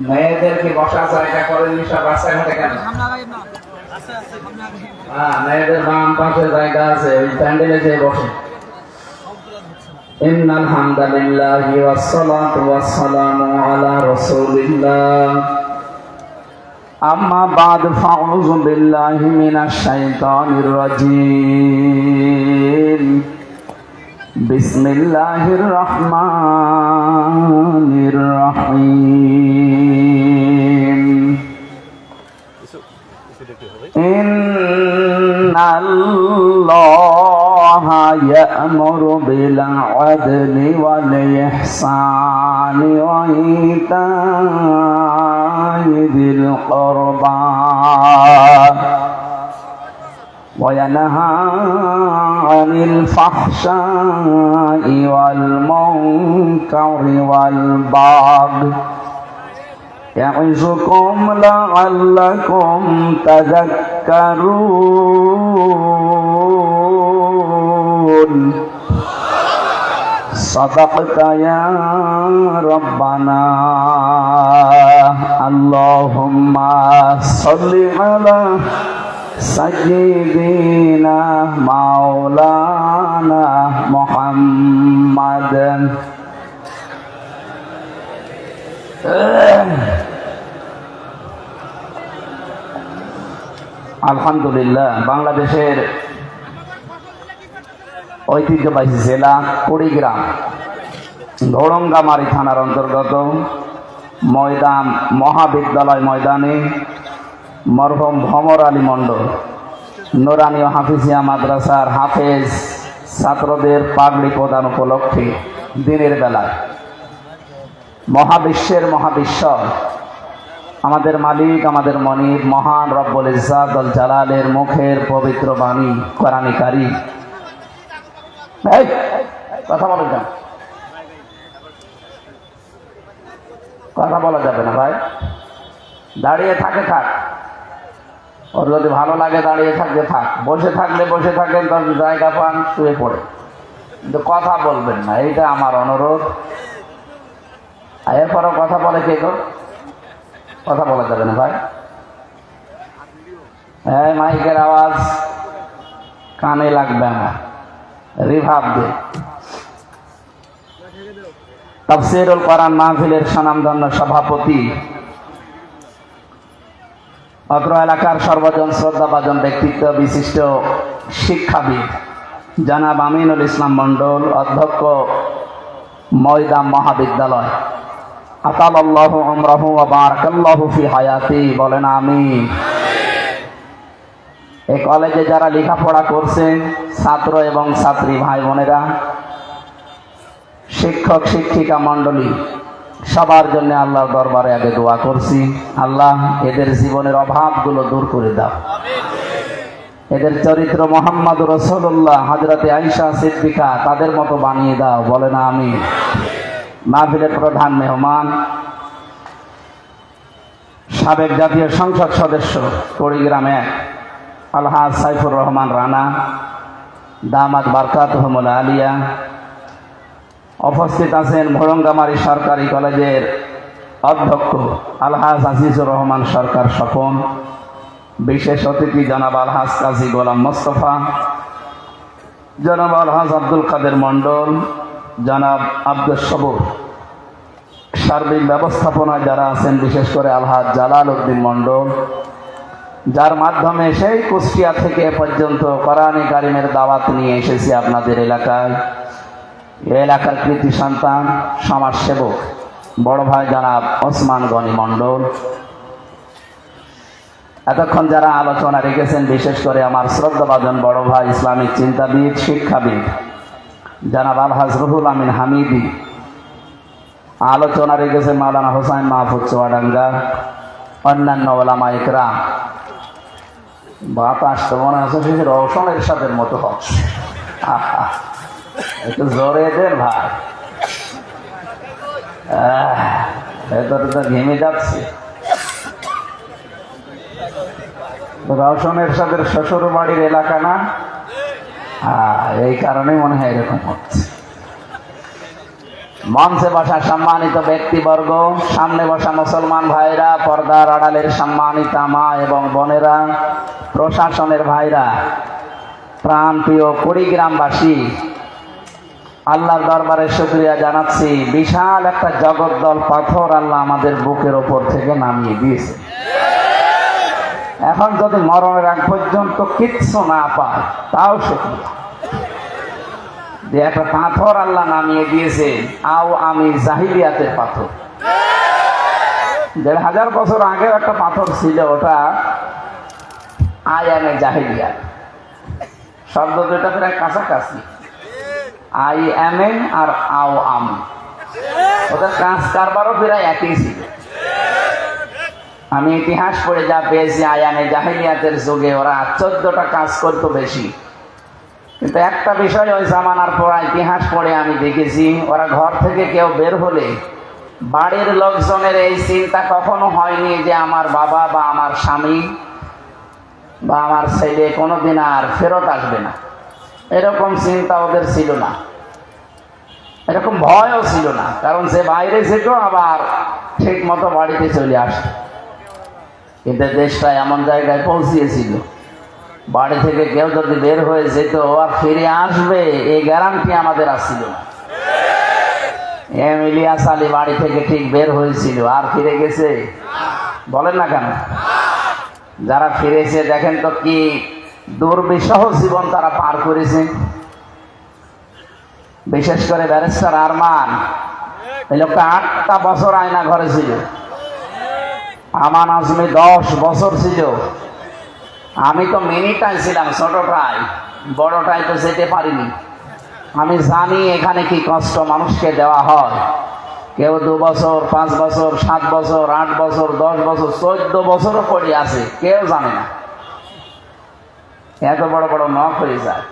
মেয়েদের কি বসার জায়গা করেননি সব রাস্তায় ঘাটে কেন? হ্যাঁ, মেয়েদের বাম পাশে জায়গা আছে, ওই প্যান্ডেলে যেয়ে বসে। ইন্নাল হামদালিল্লাহি ওয়াসসালাতু ওয়াসসালামু আলা রাসূলিল্লাহ। আম্মা বা'দ ফাউযু বিল্লাহি মিনাশ শাইতানির রাজীম। বিসমিল্লাহির রহমানির রহিম। ইন্নাল্লাহা ইয়া'মুরু বিল আদলি ওয়াল ইহসানি ওয়া ইতা'i যিল কুরবা وينهى عن الفحشاء والمنكر والبغي يعظكم لعلكم تذكرون صدقت يا ربنا اللهم صل على سيدنا مولانا محمد। আলহামদুলিল্লাহ, বাংলাদেশের ঐতিহ্যবাহী জেলা কুড়িগ্রাম ধোড়ঙ্গামারী থানার অন্তর্গত ময়দান মহাবিদ্যালয় ময়দানে মরহুম ভমর আলী মণ্ডল নুরানী ও হাফিজিয়া মাদ্রাসার হাফেজ ছাত্রদের পাগড়ি প্রদান উপলক্ষে দিনের বেলায় মহাবিশ্বের মহাবিশ্বর আমাদের মালিক আমাদের মনিব মহান রব্বুল ইজ্জাত ওয়াল জালালের মুখের পবিত্র বাণী কোরআনে কারীম। কথা বলা যাবে, কথা বলা যাবে না ভাই, দাঁড়িয়ে থাকে থাক, ওর যদি ভালো লাগে দাঁড়িয়ে থাকলে থাক, বসে থাকলে বসে থাকেন, তার জায়গা পান শুয়ে পড়ে, কিন্তু কথা বলবেন না, এইটা আমার অনুরোধ। এরপরও কথা বলে কে গো? কথা বলা যাবে না ভাই। হ্যাঁ, মাইকের আওয়াজ কানে লাগবে আমার, রিভাব দে। তাফসীরুল কোরআন মাহফিলের সুনামধন্য সভাপতি, অত্র এলাকার সর্বজন শ্রদ্ধাভাজন ব্যক্তিত্ব বিশিষ্ট শিক্ষাবিদ জনাব আমিনুল ইসলাম মণ্ডল, অধ্যক্ষ ময়দান মহাবিদ্যালয়, আতালাল্লাহু উমরাহু ওয়া বারাকাল্লাহু ফি হায়াতি, বলেন আমিন। এই কলেজে যারা লেখাপড়া করছেন, ছাত্র এবং ছাত্রী ভাই বোনেরা, শিক্ষক শিক্ষিকা মণ্ডলী, সবার জন্য আল্লাহর দরবারে আগে দোয়া করছি, আল্লাহ এদের জীবনের অভাবগুলো দূর করে দাও, এদের চরিত্র মুহাম্মদ রাসূলুল্লাহ হযরতে আয়েশা সিদ্দিকা তাদের মতো বানিয়ে দাও, বলেন আমিন। মাহফিলের প্রধান মেহমান সাবেক জাতীয় সংসদ সদস্য কুড়িগ্রামে আলহাজ সাইফুর রহমান রানা দামাত বারকাতুহুমুল আলিয়া, উপস্থিত আছেন ভোড়ঙ্গামারী সরকারি কলেজের অধ্যক্ষ আলহাজ আজিজুর রহমান সরকার স্বপন, বিশেষ অতিথি জনাব আলহাজ কাজী গোলাম মোস্তফা, জনাব আলহাজ আব্দুল কাদের মণ্ডল, জনাব আব্দুল সবুর, সার্বিক ব্যবস্থাপনায় যারা আছেন বিশেষ করে আলহাজ জালাল উদ্দিন মণ্ডল, যার মাধ্যমে সেই কুষ্টিয়া থেকে এ পর্যন্ত কোরআনে কারিমের দাওয়াত নিয়ে এসেছি আপনাদের এলাকায়। এলাকার কৃতি সন্তান সমাজসেবক বড় ভাই জনাব ওসমান গনি মণ্ডল, এতক্ষণ যারা আলোচনা রেখেছেন বিশেষ করে আমার শ্রদ্ধাভাজন বড় ভাই ইসলামিক চিন্তাবিদ শিক্ষাবিদ জনাব আলহাজ রুহুল আমিন হামিদি, আলোচনা রেখেছেন মাওলানা হোসাইন মাহফুজ চুয়াডাঙ্গা, অন্যান্য ওলামা ইকরাম। বাতাস তো মনে হচ্ছে রওশনের সাথে মতো হচ্ছে, একটু জোরে দেন ভাই, ভেতরে তো ঘেমে যাচ্ছে। রওশনের সাথে শ্বশুর বাড়ির এলাকা না, এই কারণে মনে হয় এরকম হচ্ছে। মঞ্চে বসা সম্মানিত ব্যক্তিবর্গ, সামনে বসা মুসলমান ভাইরা, পর্দার আড়ালের সম্মানিত মা এবং বোনেরা, প্রশাসনের ভাইরা, প্রাণপ্রিয় কুড়িগ্রামবাসী, আল্লাহর দরবারে শুকরিয়া জানাচ্ছি। বিশাল একটা জগদ্দল পাথর আল্লাহ আমাদের বুকের ওপর থেকে নামিয়ে দিয়েছে। এখন যদি মরণের আগ পর্যন্ত কিচ্ছু না পায় তাও শুকরিয়া যে একটা পাথর আল্লাহ নামিয়ে দিয়েছে। আও আমি জাহিলিয়াতের পাথর, ১,৫০০ বছর আগে একটা পাথর ছিল, ওটা আয়ামে জাহিলিয়াত। শব্দ দুইটা প্রায় কাছাকাছি, আই এম এ আর আও আমি, ওদের কাজ কারবারও প্রায় একই ছিল। আমি ইতিহাস পড়ে যা পেয়েছি, আয়ামে জাহিলিয়াতের যুগে ওরা 14টা কাজ করতো বেশি। কিন্তু একটা বিষয় ওই জামানার পর ইতিহাস পড়ে আমি দেখেছি, ওরা ঘর থেকে কেউ বের হলে বাড়ির লোকজনের এই চিন্তা কখনো হয়নি যে আমার বাবা বা আমার স্বামী বা আমার ছেলে কোনোদিন আর ফেরত আসবে না। এরকম চিন্তা ওদের ছিল না, এরকম ভয়ও ছিল না, কারণ সে বাইরে যেত আবার ঠিক মতো বাড়িতে চলে আসে। কিন্তু দেশটা এমন জায়গায় পৌঁছিয়েছিল, বাড়ি থেকে কেউ যদি বের হয়ে যেত আর ফিরে আসবে এই গ্যারান্টি আমাদের আসছিল না। ইলিয়াস আলী বাড়ি থেকে ঠিক বের হয়েছিল, আর ফিরে গেছে? বলেন না কেন? যারা ফিরেছে দেখেন তো কি দুর্বিষহ জীবন তারা পার করেছে। বিশেষ করে ব্যারিস্টার আরমান, এই লোকটা 8টা বছর আয়না ঘরে ছিল। আমান আজমি 10 বছর ছিল। আমি তো মিনিটাই ছিলাম, ছোটটাই, বড়টাই তো যেতে পারিনি। আমি জানি এখানে কি কষ্ট মানুষকে দেওয়া হয়। কেউ 2 বছর, 5 বছর, 7 বছর, 8 বছর, 10 বছর, 14 বছরও পড়ে আছে, কেউ জানে না। এত বড় বড় নখ হয়ে যায়,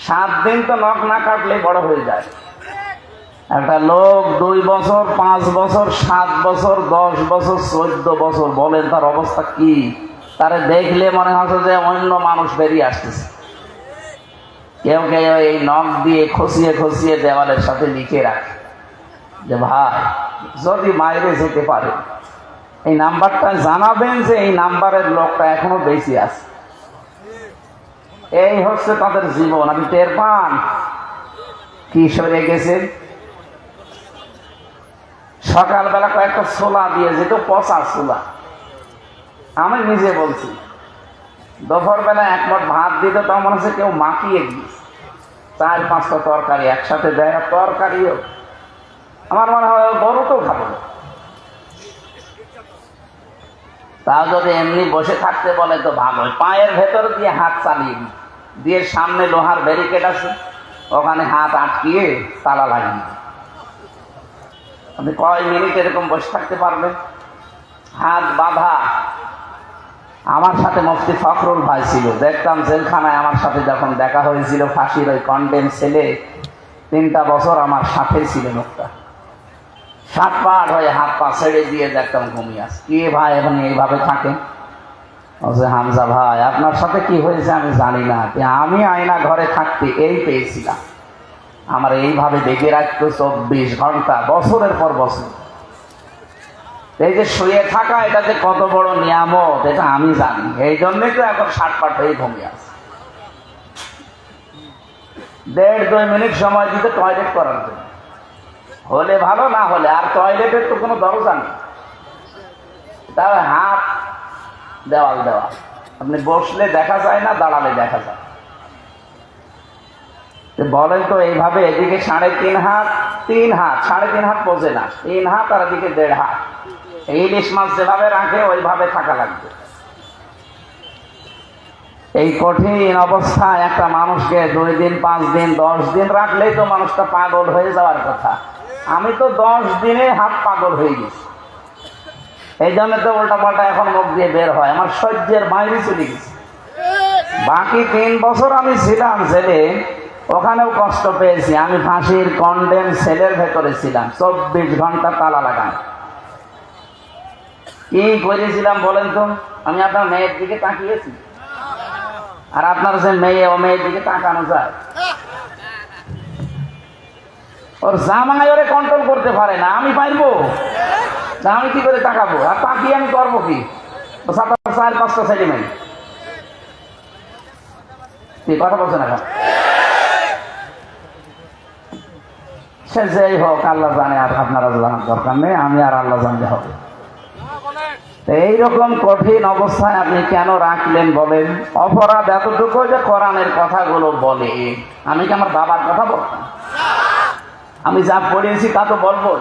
7 দিন তো নখ না কাটলে বড় হয়ে যায়। একটা লোক 2 বছর, 5 বছর, 7 বছর, 10 বছর, 14 বছর, বলেন তার অবস্থা কি? তারে দেখলে মনে হচ্ছে যে অন্য মানুষ বেরিয়ে আসতেছে। কেউ কেউ এই নখ দিয়ে খসিয়ে খসিয়ে দেওয়ালের সাথে লিখে রাখে যে ভাই যদি বাইরে যেতে পারে এই নাম্বারটা জানাবেন যে এই নাম্বারের লোকটা এখনো বেঁচে আছে। এই হচ্ছে তাদের জীবন। আপনি টের পান কি সরে গেছে। সকালবেলা কয়েকটা ছোলা দিয়ে যেত, পচা ছোলা, আমি নিজে বলছি। দুপুর বেলা 1 মুঠ ভাত দিত, তাও মনে হচ্ছে কেউ মাখিয়ে দিয়েছে। 4-5টা তরকারি একসাথে দেয়, তরকারিও আমার মনে হয় বড় তো খাবো না। তাও যদি এমনি বসে থাকতে বলে তো ভালো। পায়ের ভেতর দিয়ে হাত চালিয়ে দিয়ে, সামনে লোহার ব্যারিকেড আছে, ওখানে হাত আটকিয়ে তালা লাগিয়ে। আপনি কয় মিনিট এরকম বসে থাকতে পারবেন? হাত বাঁধা। আমার সাথে মুফতি ফখরুল ভাই ছিল, দেখতাম জেলখানায় আমার সাথে যখন দেখা হয়েছিল, ফাঁসির ওই কন্ডেম ছেলে 3টা বছর আমার সাথেই ছিল। লোকটা সাতপাট হয়ে হাত পা ছেড়ে দিয়ে দেখতাম ঘুমিয়ে আসে। কি ভাই এখন এইভাবে থাকেন? হামজা ভাই আপনার সাথে কি হয়েছে আমি জানি না, আমি আয়না ঘরে থাকতে এই পেয়েছিলাম। আমার এইভাবে দেখে রাখতো 24 ঘন্টা, বছরের পর বছর। এই যে শুয়ে থাকা, এটা যে কত বড় নিয়ামত এটা আমি জানি। এই জন্যই তো এখন সাতপাট হয়ে ঘুমিয়ে আছে। 1.5-2 মিনিট সময় দিতে টয়লেট করার জন্য, হলে ভালো, না হলে আর টয়লেটের তো কোনো দরজা নেই, তাহলে হাত দেওয়াল দেওয়া। আপনি বসলে দেখা যায় না, দাঁড়ালে দেখা যায়। বলেন তো এইভাবে এদিকে 3.5 হাত, 3 হাত, 3.5 হাত বোঝে না, 3 হাত আর এদিকে 1.5 হাত। ইলিশ মাছ যেভাবে রাখে ওইভাবে থাকা লাগবে। এই কঠিন অবস্থায় একটা মানুষকে 2 দিন, 5 দিন, 10 দিন রাখলেই তো মানুষটা পাগল হয়ে যাওয়ার কথা। আমি তো 10 দিনে হাত পাগল হয়ে গেছি। এই জন্য তো উল্টা পাল্টা এখন মুখ দিয়ে বের হয়, আমার সহ্যের বাইরে চলে গেছে। বাকি 3 বছর আমি ছিলাম জেলে, ওখানেও কষ্ট পেয়েছি। আমি ফাঁসির কন্ডেম সেলের ভেতরে ছিলাম, 24 ঘন্টা তালা লাগানো। কি করেছিলাম বলেন তো? আমি আপনার মেয়ের দিকে তাকিয়েছি, আর আপনার যে মেয়ে, ও মেয়ের দিকে তাকানো যায়? ওর জামাই ওরে কন্ট্রোল করতে পারে না, আমি পারবো? আমি কি করে তাকাবো? আর তাকিয়ে আমি করবো কি? 4-5টা ছেলে মেয়ে, কি কথা বলছে না? সে যেই হোক, আল্লাহ জানে, আর আপনারা জানার দরকার নেই, আমি আর আল্লাহ জানলে হবে। এইরকম কঠিন অবস্থায় আপনি কেন রাখলেন বলেন? অপরাধ এতটুকু যে কোরআনের কথাগুলো বলে। আমি কি আমার বাবার কথা বলতাম? আমি যা পড়িয়েছি তা তো বলবো,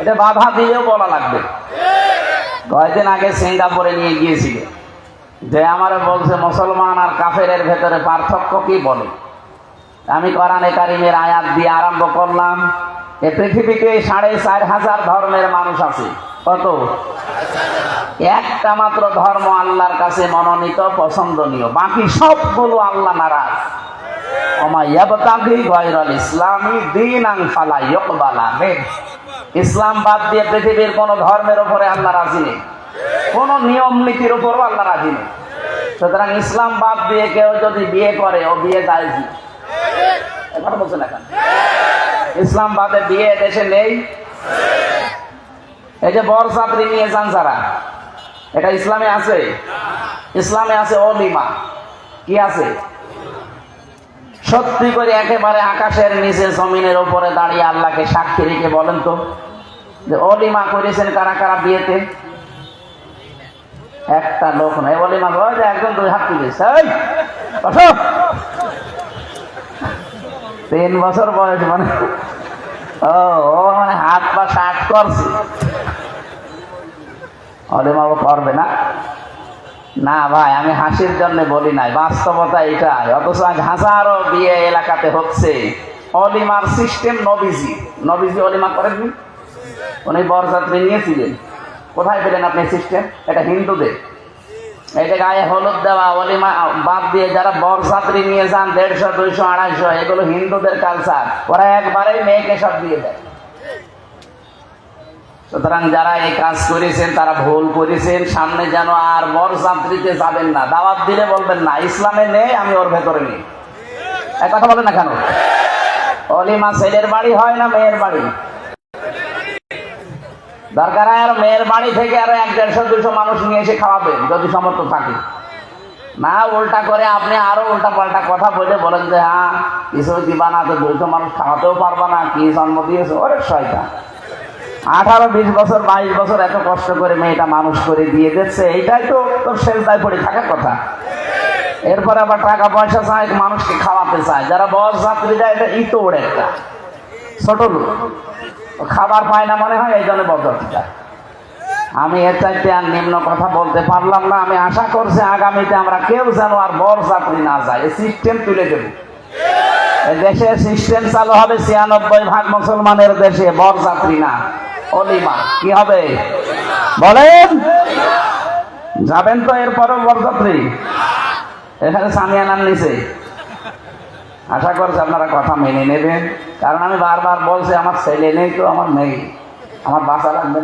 এটা বাধা দিয়েও বলা লাগবে। কয়েকদিন আগে সিঙ্গাপুরে নিয়ে গিয়েছিল, যে আমার বলছে মুসলমান আর কাফেরের ভেতরে পার্থক্য কি বলে। আমি কোরআনে কারিমের আয়াত দিয়ে আরম্ভ করলাম। এই পৃথিবীতে 4,500 ধর্মের মানুষ আছে। কত? একটা মাত্র ধর্ম আল্লাহর কাছে মনোনীত, পছন্দনীয়, বাকি সবগুলো আল্লাহ নারাজ। ইসলাম বাদ দিয়ে পৃথিবীর কোন ধর্মের উপরে আল্লাহ রাজি নেই, কোন নিয়ম নীতির উপরও আল্লাহ রাজি নেই। সুতরাং ইসলাম বাদ দিয়ে কেউ যদি বিয়ে করে, ও বিয়ে জায়েজ। কথা বলছেন এখন? ইসলাম বাদে বিয়ে দেশে নেই। এই যে বরযাত্রী নিয়ে যান যারা, এটা ইসলামে আছে? ইসলামে আছে অলিমা। কি আছে? সত্যি করে একেবারে আকাশের নিচে জমিনের উপরে দাঁড়িয়ে আল্লাহকে সাক্ষী রেখে বলেন তো, যে অলিমা করেছেন কারা কারা বিয়েতে? একটা লোক নয়। অলিমা যে একজন 2 হাত তুলেছে। 3 বছর বয়স, মানে ও মানে হাত পা শার্ট করছে। অলিমা করবে না? না ভাই, আমি হাসির জন্য বলি নাই, বাস্তবতা এটাই। অথচ আজ হাজারো বিয়ে এলাকাতে হচ্ছে। অলিমার সিস্টেম নবীজি অলিমা করেননি, উনি বরযাত্রী নিয়েছিলেন। কোথায় পেলেন আপনি সিস্টেম? এটা হিন্দুদের। এই যে গায়ে হলুদ দেওয়া, অলিমা বাদ দিয়ে যারা বরযাত্রী নিয়ে যান 150, 200, 250, এগুলো হিন্দুদের কালচার। ওরা একবারেই মেয়েকে সব দিয়ে দেয়। সুতরাং যারা এই কাজ করেছেন তারা ভুল করেছেন। সামনে যেন আর বরযাত্রীতে যাবেন না, দাওয়াত দিলে বলবেন না ইসলামে নেই, আমি ওর ভেতরে নেই। এক কথা বলেন না কেন? অলিমা ছেলের বাড়ি হয় না মেয়ের বাড়ি? দরকার আর মেয়ের বাড়ি থেকে আরো 100, 150, 200 মানুষ নিয়ে এসে খাওয়াবেন যদি সমর্থ থাকে। না উল্টা করে আপনি আরো উল্টা পাল্টা কথা বলে বলেন যে হ্যাঁ কিছু দিবা না, তো 200 মানুষ খাওয়াতেও পারবা না, কি জন্ম দিয়েছে? ওরে শয়তান! 18, 20 বছর, 22 বছর এত কষ্ট করে মেয়েটা মানুষ করে দিয়ে দিচ্ছে, এইটাই তো তোর সেজদায় পড়ে থাকার কথা। এরপরে আবার টাকা পয়সা চায়, মানুষকে খাওয়াতে চায়। যারা বরযাত্রী যায়, এটা ইতর একটা ছোট লোক, খাবার পায় না মনে হয়, এই জন্য বরযাত্রী যায়। আমি এর চাইতে আর নিম্ন কথা বলতে পারলাম না। আমি আশা করছি আগামীতে আমরা কেউ যেন আর বরযাত্রী না যায়, এই সিস্টেম তুলে দেব। দেশে সিস্টেম চালু হবে, 96% মুসলমানের দেশে বরযাত্রী না, অলিমা। কি হবে বলেন? যাবেন তো এরপরও বরযাত্রী? এখানে সামিয়ানার নিচে। আশা করছি আপনারা কথা মেনে নেবেন, কারণ আমি বারবার বলছি আমার ছেলে নেই তো আমার মেয়ে, আমার বাঁচা লাগবে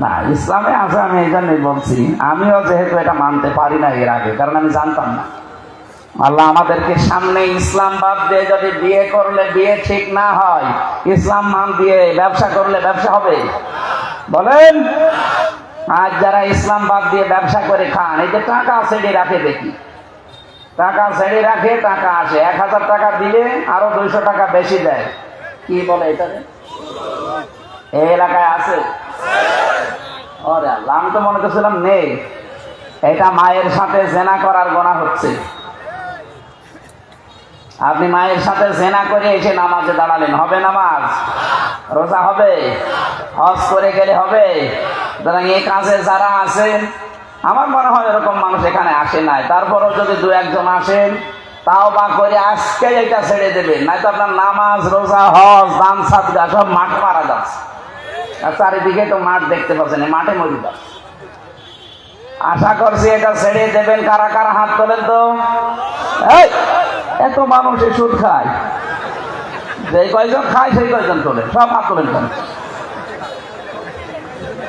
না। ইসলামে আছে, আমি এই জন্যই বলছি। আমিও যেহেতু এটা মানতে পারি না এর আগে, কারণ আমি জানতাম না। আল্লাহ আমাদেরকে সামনে ইসলাম বাদ দিয়ে যদি বিয়ে করলে বিয়ে ঠিক না হয়, ইসলাম মান দিয়ে ব্যবসা করলে ব্যবসা হবে বলেন? আজ যারা ইসলাম বাদ দিয়ে ব্যবসা করে খান, এই যে টাকা ছেড়ে রাখে, দেখি টাকা ছেড়ে রাখে, টাকা আসে, 1000 টাকা দিলে আরো 200 টাকা বেশি দেয়। কি বলে এটাকে? এই এলাকায় আছে? ওরে আল্লাহ, আমি তো মনে করছিলাম নেই। এটা মায়ের সাথে জেনা করার গুনাহ হচ্ছে। আপনি মায়ের সাথে জেনা করে এসে নামাজে দাঁড়ালেন, হবে নামাজ? রোজা হবে? হজ করে গেলে হবে? সুতরাং এই কাজে যারা আছেন, আমার মনে হয় এরকম মানুষ এখানে আসে নাই, তারপরও যদি 2-1 জন আসেন, তাও বা করে আজকে এটা ছেড়ে দেবেন, নয়তো আপনার নামাজ, রোজা, হজ, দান, সাদকা সব মাঠ মারা যাচ্ছে। আর চারিদিকে তো মাঠ দেখতে পাচ্ছেন, মাঠে মরি যাচ্ছে। আশা করছি এটা ছেড়ে দেবেন। কারা কারা হাত তোলেন তো? এত মানুষ সুদ খায়, যে কয়জন খায় সেই কয়জন তোলেন, সব হাত তোলেন।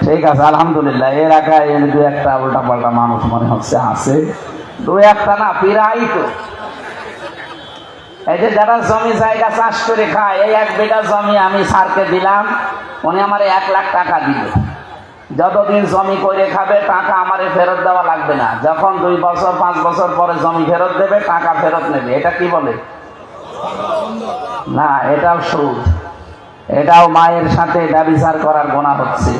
ঠিক আছে, আলহামদুলিল্লাহ। এর আগে 2-1টা উল্টা পাল্টা মানুষ মনে হচ্ছে আছে, 2-1টা না, প্রায় তো। এই যে যারা জমি জায়গা চাষ করে খায়, এই 1 বিঘা জমি আমি স্যারকে দিলাম, উনি আমার 1 লাখ টাকা দিবে। যতদিন জমি করে খাবে টাকা আমারে ফেরত দেওয়া লাগবে না। যখন 2 বছর 5 বছর পরে জমি ফেরত দেবে, টাকা ফেরত নেবে। এটা কি বলে? না, এটাও সুদ, এটাও মায়ের সাথে ব্যভিচার করার গুনাহ হচ্ছে।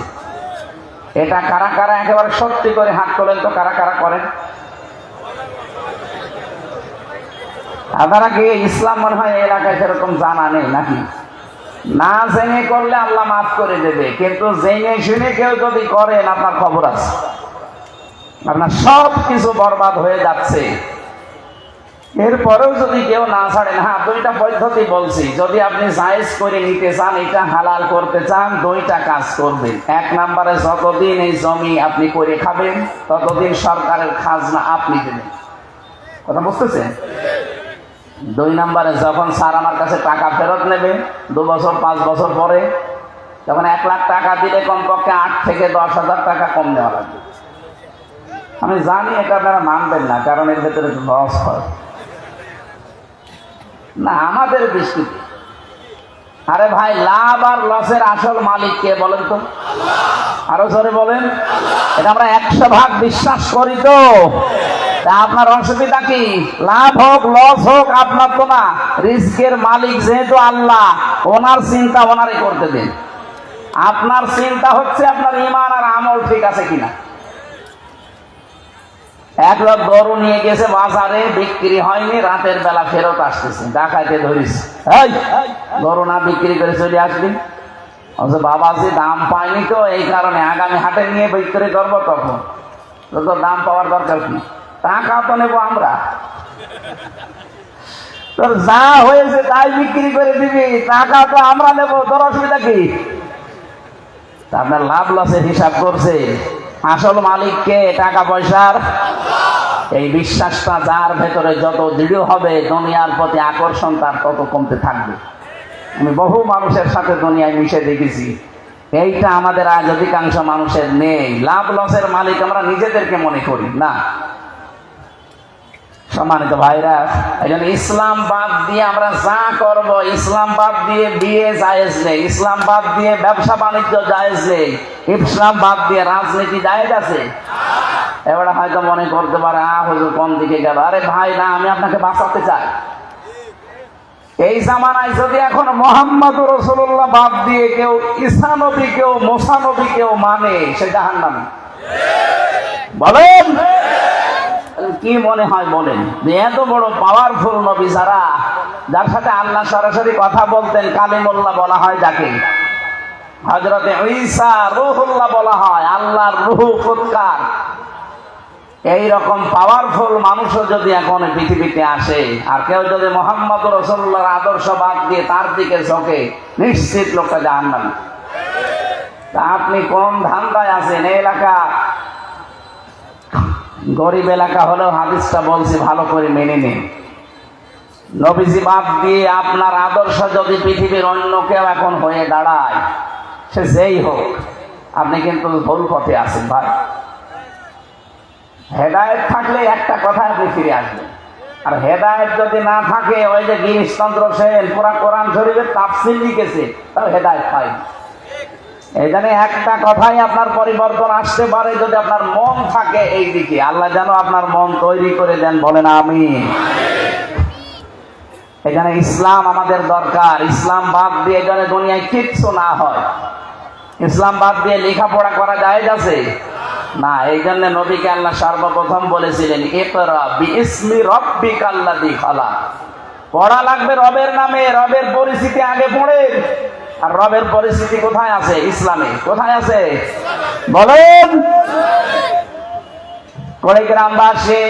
এটা কারা কারা একেবারে সত্যি করে হাত তোলেন তো, কারা কারা করেন? আপনারা কি ইসলাম মনে হয় এলাকায় সেরকম জানা নেই নাকি? না জেনে করলে আল্লাহ মাফ করে দেবে, কিন্তু জেনে শুনে কেউ যদি করেন আপনার খবর আছে, আপনার সব কিছু বরবাদ হয়ে যাচ্ছে। এরপরেও যদি কেউ না ছাড়েন, হ্যাঁ 2টা পদ্ধতি বলছি, যদি আপনি জায়েজ করে নিতে চান, এটা হালাল করতে চান, 2টা কাজ করবেন। 1 নম্বরে যতদিন এই জমি আপনি করে খাবেন ততদিন সরকারের খাজনা আপনি দেবেন। কথা বুঝতেছেন? 2 নম্বরে যখন স্যার আমার কাছে টাকা ফেরত নেবে 2 বছর 5 বছর পরে, তখন 1 লাখ টাকা দিলে কমপক্ষে 8 থেকে 10,000 টাকা কম দেওয়া লাগবে। আমি জানি এটা আপনারা মানবেন না, কারণ এর ভেতরে লস হয় না আমাদের দৃষ্টিতে। আরে ভাই, লাভ আর লসের আসল মালিক কে বলেন তো? আরো জোরে বলেন। এটা আমরা 100% বিশ্বাস করি তো। আপনার অসুবিধা কি? লাভ হোক লস হোক আপনার তো না, রিস্কের মালিক যেহেতু আল্লাহ, ওনার চিন্তা ওনারই করতে দিন। আপনার চিন্তা হচ্ছে আপনার ঈমান আর আমল ঠিক আছে কিনা। 1 লোক গরু নিয়ে গেছে বাজারে, বিক্রি হয়নি, রাতের বেলা ফেরত আসতেছে, ডাকাইতে ধরিস, এই গরু না বিক্রি করে চলে আসবি। বাবাজি দাম পাইনি তো, এই কারণে আগামী হাটে নিয়ে বিক্রি করবো, তখন তো দাম পাওয়ার দরকার কি, টাকা তো নেবো আমরা। তোর যা হয়েছে তাই বিক্রি করে দিবি, টাকা তো আমরা নেবো, তোর অসুবিধা কি? আপনার লাভ লসের হিসাব করছে, আসল মালিককে টাকা পয়সার। এই বিশ্বাসটা যার ভেতরে যত দৃঢ় হবে, দুনিয়ার প্রতি আকর্ষণ তার তত কমতে থাকবে। আমি বহু মানুষের সাথে দুনিয়ায় মিশে দেখেছি, এইটা আমাদের আজ অধিকাংশ মানুষের নেই। লাভ লসের মালিক আমরা নিজেদেরকে মনে করি না। সম্মানিত ভাইরা, এই জন্য ইসলাম বাদ দিয়ে আমরা যা করব, ইসলাম বাদ দিয়ে বিয়ে জায়েজ নেই, ইসলাম বাদ দিয়ে ব্যবসা বাণিজ্য জায়েজ নেই, ইসলাম বাদ দিয়ে রাজনীতি জায়েজ আছে। এবারে হয়তো মনে করতে পারে, হুজুর কোন দিকে গেল। আরে ভাই না, আমি আপনাকে বাঁচাতে চাই। এই জামানায় যদি এখন মুহাম্মদুর রাসূলুল্লাহ বাদ দিয়ে কেউ ঈসা নবী কেউ মুসা নবী কেউ মানে, সে জাহান্নামী। বলেন কি মনে হয় বলেন, যে এত বড় পাওয়ারফুল নবী যারা, যার সাথে আল্লাহ সরাসরি কথা বলতেন, কালিমুল্লাহ বলা হয় যাকে, হযরতে ঈসা রূহুল্লাহ বলা হয়, আল্লাহর রূহ ফুৎকার। এইরকম পাওয়ারফুল মানুষও যদি এখন পৃথিবীতে আসে, আর কেউ যদি মুহাম্মদ রাসূলুল্লাহর আদর্শ বাদ দিয়ে তার দিকে ঝোঁকে, নিশ্চিত লোকটা জাহান্নামী। তা আপনি কোন ধান্দায় আছেন? এই এলাকা গরিব এলাকা হলেও হাদিসটা বলছি ভালো করে মেনে নিন। নবীজি বাদ দিয়ে আপনার আদর্শ যদি পৃথিবীর অন্য কেউ এখন হয়ে দাঁড়ায়, সে যেই হোক, আপনি কিন্তু ভুল পথে আছেন ভাই। হেদায়েত থাকলে একটা কথা আপনি ফিরে আসবেন, আর হেদায়েত যদি না থাকে, ওই যে গিরিশচন্দ্র সেন পুরা কোরআন শরীফের তাফসীর লিখেছে, তাও হেদায়েত পায়। এই জন্য একটা কথাই আপনার পরিবর্তন আসতে পারে, যদি আপনার মন থাকে এই দিকে। আল্লাহ যেন আপনার মন তৈরি করে দেন, বলেন আমিন। এখানে ইসলাম আমাদের দরকার। ইসলাম বাদ দিয়ে যেন দুনিয়ায় কিচ্ছু না হয়। ইসলাম বাদ দিয়ে লেখাপড়া করা জায়েজ আছে না। এই জন্য নবীকে আল্লাহ সর্বপ্রথম বলেছিলেন, ইকরা বিইসমি রাব্বিকাল্লাযী খালাক। পড়া লাগবে রবের নামে, রবের পরিচিতি আগে পড়েন। আর রবের পরিস্থিতি কোথায় আছে? ইসলামে। কোথায় আছে বলেন? গ্রামবাসী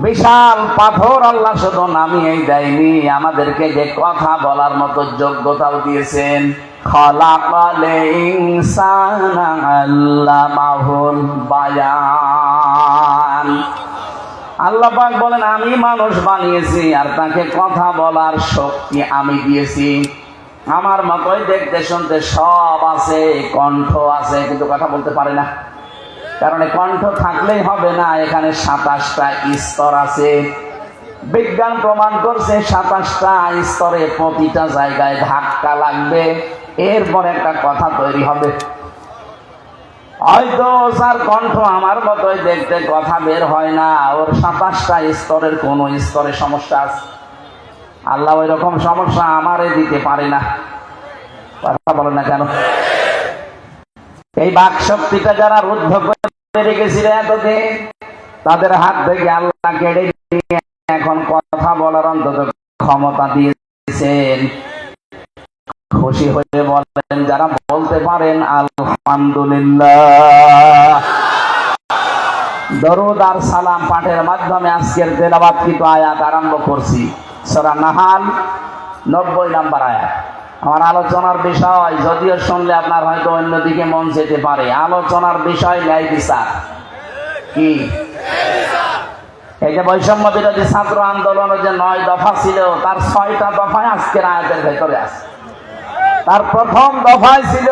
বিশাল পাথর আল্লাহ শুধু নামিয়েই দেয়নি, আমাদেরকে যে কথা বলার মতো যোগ্যতাও দিয়েছেন। খালাকাল ইনসানা আল্লামাহুল বায়ান। আল্লাহ পাক বলেন, আমি মানুষ বানিয়েছি আর তাকে কথা বলার শক্তি আমি দিয়েছি। আমার মতোই দেখতে শুনতে সব আছে, কণ্ঠ আছে, কিন্তু কথা বলতে পারে না। কারণ কণ্ঠ থাকলেই হবে না, এখানে 27টা স্তর আছে। বিজ্ঞান প্রমাণ করছে 27টা স্তরে প্রতিটা জায়গায় ধাক্কা লাগবে, এরপর একটা কথা তৈরি হবে। হয়তো স্যার কণ্ঠ আমার মতোই দেখতে, কথা বের হয় না, ওর 27টা স্তরের কোন স্তরে সমস্যা আছে। আল্লাহ ওই রকম সমস্যা আমারে দিতে পারে না। কথা বলেন না কেন? এই বাক শক্তিটা যারা রুদ্ধ করে রেখেছিল এতদিন, তাদের হাত থেকে আল্লাহ কেড়ে নিয়ে এখন কথা বলার অন্তত ক্ষমতা দিয়েছেন। খুশি হয়ে বলেন যারা বলতে পারেন আলহামদুলিল্লাহ। দরুদ আর সালাম পাঠের মাধ্যমে আজকের তেলাওয়াতকৃত আয়াত আরম্ভ করছি। সূরা নাহাল 90 নম্বর আয়াত। আমার আলোচনার বিষয়, যদিও শুনলে আপনার হয়তো অন্যদিকে মন যেতে পারে, আলোচনার বিষয় ন্যায় বিচার। কি? এই যে বৈষম্য বিরোধী ছাত্র আন্দোলনের যে 9 দফা ছিল, তার 6টা দফায় আজকের আয়াতের ভেতরে আছে। তার প্রথম দফায় ছিল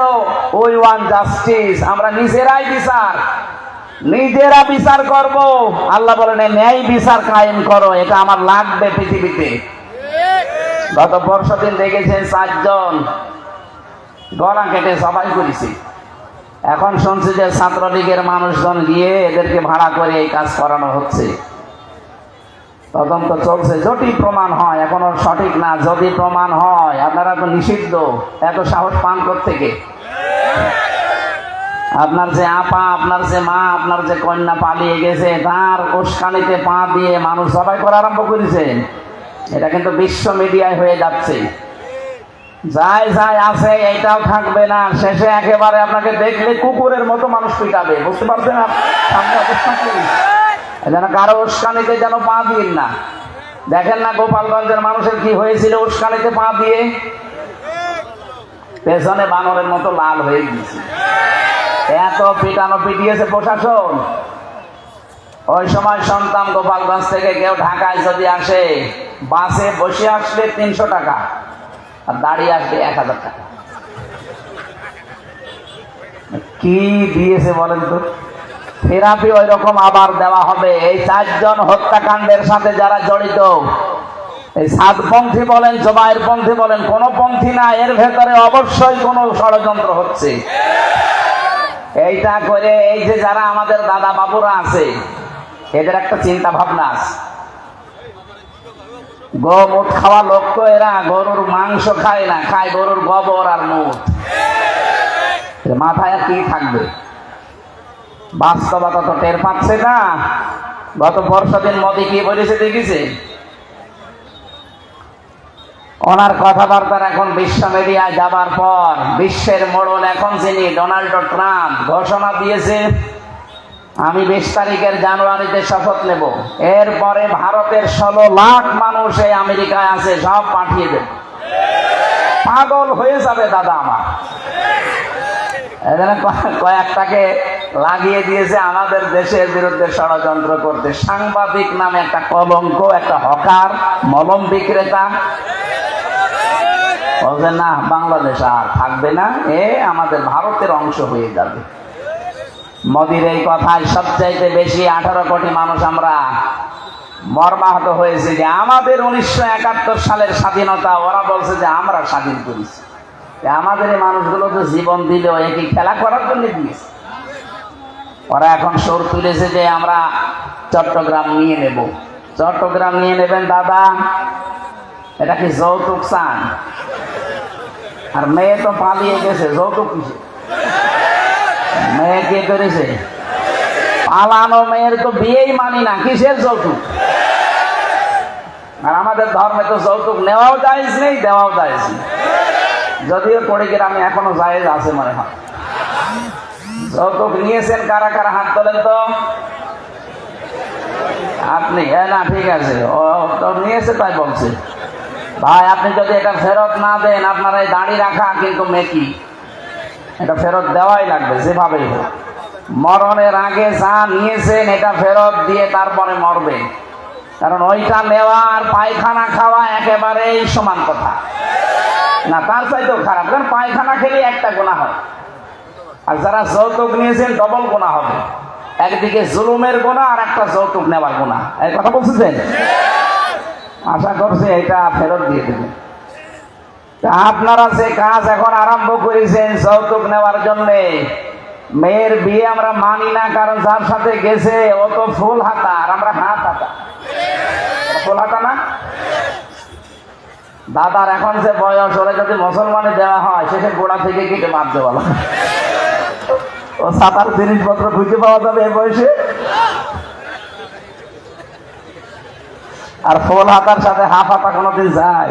ওই ওয়ান জাস্টিস, আমরা নিজেরাই নিজেরা বিচার করব। আল্লাহ বলেন ন্যায় বিচার কায়েম করো, এটা আমার লাগবে পৃথিবীতে। গত পরশুদিন দেখেছেন 4 জন গলা কেটে সবাই করেছে। এখন শুনছি যে ছাত্রলীগের মানুষজন গিয়ে এদেরকে ভাড়া করে এই কাজ করানো হচ্ছে। তদন্ত চলছে, যদি প্রমাণ হয়, এখনো সঠিক না, যদি প্রমাণ হয় আপনারা তো নিষিদ্ধ। এত সাহস পান কোত্থেকে? আপনার যে আপা, আপনার যে মা, আপনার যে কন্যা পালিয়ে গেছে, তার উস্কানিতে পা দিয়ে মানুষ সবাই করা আরম্ভ করেছেন। এটা কিন্তু বিশ্ব মিডিয়ায় হয়ে যাচ্ছে। যাই যাই আছে এইটাও থাকবে না, শেষে একেবারে আপনাকে দেখলে কুকুরের মতো মানুষ পিটাবে। বুঝতে পারছেন? সামনে অবস্থা কি, যেন কারো উস্কানিতে যেন পা দিন না। দেখেন না গোপালগঞ্জের মানুষের কি হয়েছিল উস্কানিতে পা দিয়ে? পেছনে বানরের মতো লাল হয়ে গেছে। এত পিটানো পিটিয়েছে প্রশাসন। ওই সময় শুনতাম গোপালগঞ্জ থেকে কেউ ঢাকায় যদি আসে, বাসে বসে আসলে 300 টাকা, আর দাঁড়িয়ে আসলে 1000 টাকা। কি দিয়েছে বলেন তো? থেরাপি ওই রকম আবার দেওয়া হবে। এই 4 জন হত্যাকাণ্ডের সাথে যারা জড়িত, এই সাতপন্থী বলেন, জবাইরপন্থী বলেন, কোন পন্থী না, এর ভেতরে অবশ্যই কোনো ষড়যন্ত্র হচ্ছে। এইটা করে এই যে যারা আমাদের দাদা বাবুরা আছে, এদের একটা চিন্তা ভাবনা আছে। গোমুত খাওয়া লোক তো এরা, গরুর মাংস খায় না, খায় গরুর গোবর আর মুত। মাথায় আর কি থাকবে? বাস্তবতা তো টের পাচ্ছে না। গত পরশুদিন মোদী কি বলেছে দেখেছে? ওনার কথাবার্তার এখন বিশ্ব মিডিয়ায় যাবার পর বিশ্বের মোড়ল এখন যিনি, ডোনাল্ড ট্রাম্প ঘোষণা দিয়েছে আমি 20 তারিখের জানুয়ারিতে শপথ নেব, এরপরে ভারতের 16 লাখ মানুষ এই আমেরিকায় আছে, সব পাঠিয়ে দেব। পাগল হয়ে যাবে দাদা আমার। কয়েকটাকে লাগিয়ে দিয়েছে আমাদের দেশের বিরুদ্ধে ষড়যন্ত্র করতে। সাংবাদিক নামে একটা কলঙ্ক, একটা হকার, মলম বিক্রেতা। বলছে না বাংলাদেশ আর থাকবে না, এ আমাদের ভারতের অংশ হয়ে যাবে। মোদির এই কথায় সবচাইতে বেশি 18 কোটি মানুষ আমরা মর্মাহত হয়েছে যে আমাদের 1971 সালের স্বাধীনতা ওরা বলছে যে আমরা স্বাধীন করেছি। আমাদের এই মানুষগুলো তো জীবন দিল একই খেলা করার জন্য দিয়েছে। ওরা এখন সুর তুলেছে যে আমরা চট্টগ্রাম নিয়ে নেব। চট্টগ্রাম নিয়ে নেবেন দাদা, এটা কি যৌতুক চান? আর মেয়ে তো পালিয়ে গেছে, যৌতুক কিসে? মেয়ে কে করেছে? পালানো মেয়ের তো বিয়েই মানি না, কিসের যৌতুক? আর আমাদের ধর্মে তো যৌতুক নেওয়াও জায়েজ নেই, দেওয়াও জায়েজ নেই। যদিও কুড়িগ্রামে এখনো জায়েজ আছে মনে হয়। যৌতুক নিয়েছেন কারা কারা হাত তোলেন তো? আপনি? না ঠিক আছে, ও তো নিয়েছে তাই বলছে। ভাই আপনি যদি এটা ফেরত না দেন, আপনার এই দাড়ি রাখা কিন্তু মেকি, এটা ফেরত দেওয়াই লাগবে যেভাবেই হোক। মরণের আগে যা নিয়েছেন এটা ফেরত দিয়ে তারপরে মরবেন, কারণ ওইটা নেওয়া আর পায়খানা খাওয়া একেবারেই সমান কথা না, তার চাইতেও খারাপ। কারণ পায়খানা খেলে একটা গুনাহ হয়, আর যারা যৌতুক নিয়েছেন ডবল গুনাহ হবে। একদিকে জুলুমের গুনাহ আর একটা যৌতুক নেওয়ার গুনাহ। এই কথা বলছেন? আশা করছি এটা ফেরত দিয়ে দেবে। আপনারা যে কাজ এখন আরম্ভ করেছেন যৌতুক নেওয়ার জন্য, মেয়ের বিয়ে আমরা মানি না, কারণ যার সাথে গেছে ও তো ফুল হাতা আর আমরা হাত হাতা। ফুল হাতা না দাদার এখন যে বয়স, ওরা যদি মুসলমানে দেওয়া হয় শেষে গোড়া থেকে কেটে বাদ দেওয়া লাগে। ও সাতার জিনিসপত্র খুঁজে পাওয়া যাবে এই বয়সে। আর ফুল হাতার সাথে হাফ হাতা কোনোদিন যায়?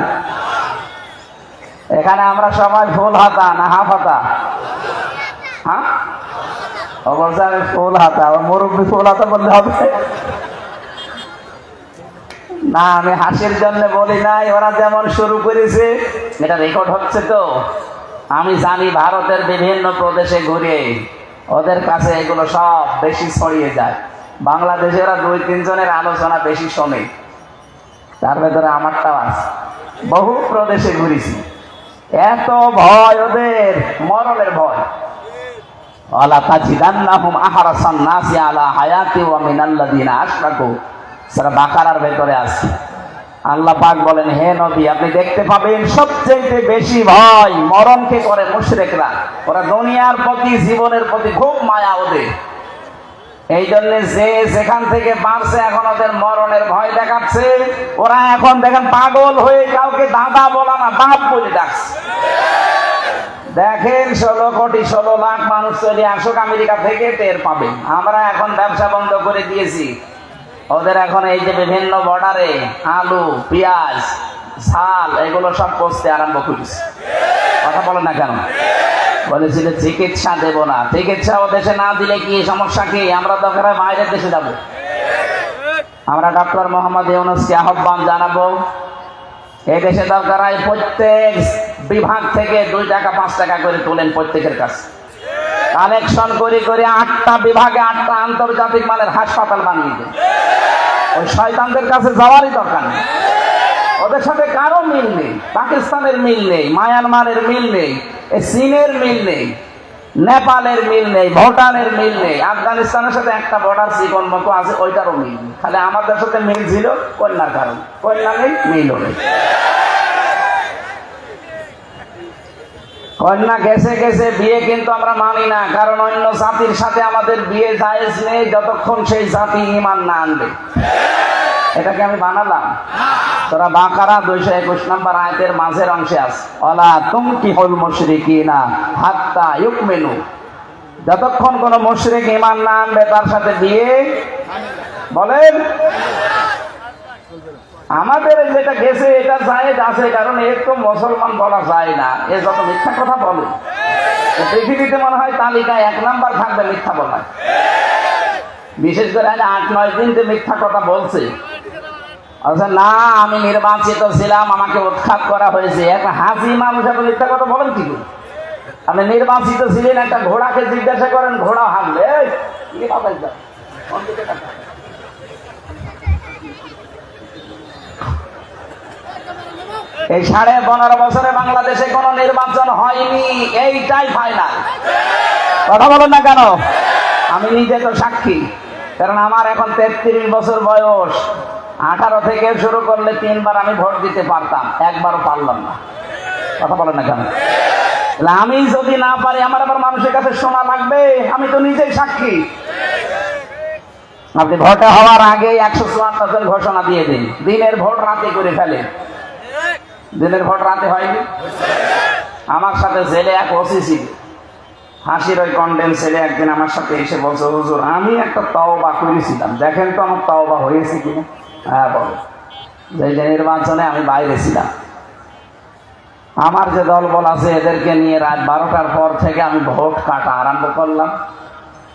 এখানে আমরা সবাই ফুল হাতা না হাফ হাতা? হ্যাঁ, অবশ্য আমি ফুল হাতা। মুরব্বী ফুল হাতা বললে হবে না, আমি হাসির জন্য বলি নাই। ওরা যেমন শুরু করেছে, এটা রেকর্ড হচ্ছে তো, আমি জানি ভারতের বিভিন্ন প্রদেশে ঘুরে ওদের কাছে এগুলো সব বেশি ছড়িয়ে যায়। বাংলাদেশে ওরা 2-3 জনের আলোচনা বেশি শোনে, তার ভেতরে আমারটাও আছে। বহু প্রদেশে ঘুরেছি, এত ভয় ওদের, মরণের ভয়। ওয়ালা তাজিদান্নাহুম আহরাসান নাসি আলা হায়াতি ওয়া মিনাল্লাযিনা আশরাকু, সূরা বাকারার ভেতরে আছে। আল্লাহ পাক বলেন, হে নবী আপনি দেখতে পাবেন সবচেয়ে বেশি ভয় মরণকে করে মুশরিকরা। ওরা দুনিয়ার প্রতি, জীবনের প্রতি খুব মায়া ওদের। এই জন্য যে যেখান থেকে বাড়ছে এখন ওদের মরণের ভয় দেখাচ্ছে। ওরা এখন দেখেন পাগল হয়ে কাউকে দাদা বলা না, বাপ বলে ডাকছে। দেখেন 16 লাখ মানুষ চলে আসুক আমেরিকা থেকে, টের পাবেন। আমরা এখন ব্যবসা বন্ধ করে দিয়েছি। ওদের এখন এই যে বিভিন্ন বর্ডারে আলু, পেঁয়াজ, ঝাল এগুলো সব পচতে আরম্ভ করেছে। কথা বলে না কেন? বলেছিল চিকিৎসা দেব না। চিকিৎসা ও দেশে না দিলে কি সমস্যা কি? আমরা দরকার হয় বাইরের দেশে যাব। আমরা ডক্টর মোহাম্মদ ইউনূসকে আহ্বান জানাবো, এই দেশে দরকার হয় প্রত্যেক বিভাগ থেকে 2 টাকা 5 টাকা করে তোলেন প্রত্যেকের কাছে, কালেকশন করে করে 8টা বিভাগে 8টা আন্তর্জাতিক মানের হাসপাতাল বানিয়ে দেন। ওই শয়তানদের কাছে যাওয়ারই দরকার নেই। ওদের সাথে কারো মিল নেই। পাকিস্তানের মিল নেই, মায়ানমারের মিল নেই, চীনের মিল নেই, নেপালের মিল নেই, ভুটানের মিল নেই, আফগানিস্তানের সাথে একটা বর্ডার চিকন মতো আছে, ওইটারও মিল নেই। খালি আমাদের সাথে মিল ছিল কন্যার কারণ, কন্যা নেই, মিলও নেই। কন্যা গেছে গেছে, বিয়ে কিন্তু আমরা মানি না, কারণ অন্য জাতির সাথে আমাদের বিয়ে জায়েজ নেই যতক্ষণ সেই জাতি ঈমান না আনবে। এটাকে আমি বানালাম? সূরা বাকারা 221 নম্বর আয়াতের মাঝের অংশে আছে, ওয়ালা তুনকিহুল মুশরিকিনা হাত্তা ইউমিনু, যতক্ষণ কোন মুশরিক ঈমান না আনবে তার সাথে বিয়ে বলেন। আমাদের যেটা গেছে এটা জায়েজ আছে, কারণ এর তো মুসলমান বলা যায় না। এ যত মিথ্যা কথা বলে পৃথিবীতে মনে হয় তালিকায় 1 নাম্বার থাকবে মিথ্যা বলা। বিশেষ করে 8-9 দিন যে মিথ্যা কথা বলছে। আচ্ছা না, আমি নির্বাচিত ছিলাম, আমাকে উৎখাত করা হয়েছে। একটা হাজি মানুষ এত মিথ্যা কথা বলেন কি করে? আপনি নির্বাচিত ছিলেন, একটা ঘোড়াকে জিজ্ঞাসা করেন, ঘোড়া হাঁটবে। এই 15.5 বছরে বাংলাদেশে কোন নির্বাচন হয়নি, এইটাই ফাইনাল। কথা বলেন না কেন? আমি নিজে তো সাক্ষী, কারণ আমার এখন 33 বছর বয়স। 18 থেকে শুরু করলে 3 বার আমি ভোট দিতে পারতাম, একবারও পারলাম না। কথা বলেন না কেন? আমি যদি না পারি আমার আবার মানুষের কাছে শোনা লাগবে? আমি তো নিজেই সাক্ষী। আপনি ভোটে হওয়ার আগে 154 জন ঘোষণা দিয়ে দিন, দিনের ভোট রাতে করে ফেলেন। দিনের ভোট রাতে হয়নি। আমার সাথে জেলে এক ওসি ছিল, হাসির ওই কন্ডেম ছেলে একদিন আমার সাথে এসে বলছে, হুজুর আমি একটা তওবা করেছিলাম, দেখেন তো আমার তওবা হয়েছে কিনা। হ্যাঁ বলো। যে নির্বাচনে আমি বাইরে ছিলাম, আমার যে দল বল আছে এদেরকে নিয়ে রাত 12টার পর থেকে আমি ভোট কাটা আরম্ভ করলাম।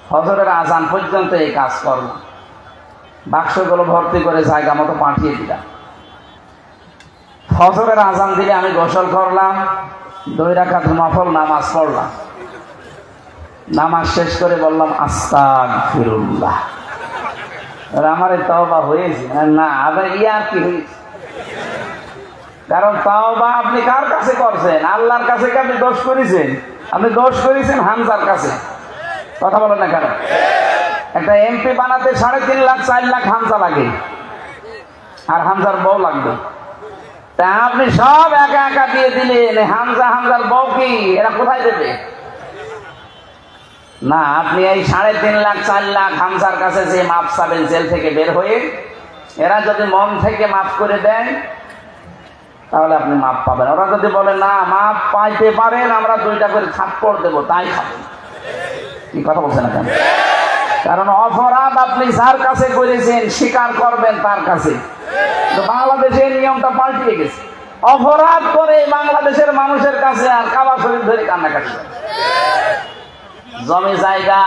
ফজরের আজান পর্যন্ত এই কাজ করলাম। বাক্সগুলো ভর্তি করে জায়গা মতো পাঠিয়ে দিলাম। ফজরের আজান দিলে আমি গোসল করলাম, 2 রাকাত নফল নামাজ পড়লাম। নামাজ শেষ করে বললাম আস্তাগফিরুল্লাহ। আমার তওবা হয়েছে না? আবার ইয়ার কি হয়েছে? কারণ তওবা আপনি কার কাছে করছেন? আল্লাহর কাছে কি আপনি দোষ করেছেন? আপনি দোষ করেছেন হামজার কাছে। কথা বলেন না কেন? একটা এমপি বানাতে 3.5 লাখ 4 লাখ হামজা লাগে। আর হামজার বউ লাগবে। তা আপনি সব একা একা দিয়ে দিলেন, হামজার বউ কি এরা কোথায় দেবে? না, আপনি এই 3.5 লাখ 4 লাখ হামজার কাছে যে মাপ চাবেন জেল থেকে বের হয়ে, এরা যদি মন থেকে মাফ করে দেয় তাহলে আপনি মাপ পাবেন। ওরা যদি বলে না মাপ পাইতে পারেন, আমরা 2টা করে থাপ্পড় দেবো, তাই খাবেন। কি কথা বলছেন না কেন? কারণ অপরাধ আপনি যার কাছে করেছেন স্বীকার করবেন তার কাছে। বাংলাদেশের নিয়মটা পাল্টিয়ে গেছে। অপরাধ করে বাংলাদেশের মানুষের কাছে আর কাবা শরীফ ধরে কান্নাকাটি করে, জমি জায়গা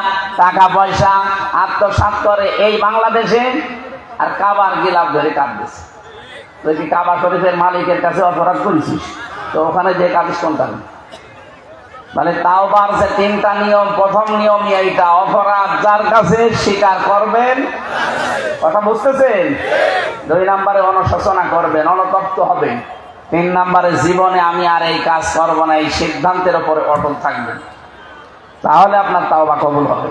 টাকা পয়সা আত্মসাৎ করে এই বাংলাদেশে, আর কাবার গিলাফ ধরে কাঁদতেছে। তুই কি কাবা শরীফের মালিকের কাছে অপরাধ করেছিস? তো ওখানে যে কাঁদিস কোনটা? মানে তাওবার যে 3টা নিয়ম, প্রথম নিয়মই এইটা, অপরাধ যার কাছে স্বীকার করবেন। কথা বুঝতেছেন? 2 নম্বরে অনুশোচনা করবেন, অনুতপ্ত হবেন। 3 নম্বরে জীবনে আমি আর এই কাজ করবো না, এই সিদ্ধান্তের উপরে অটল থাকবেন, তাহলে আপনার তাওবা কবুল হবে।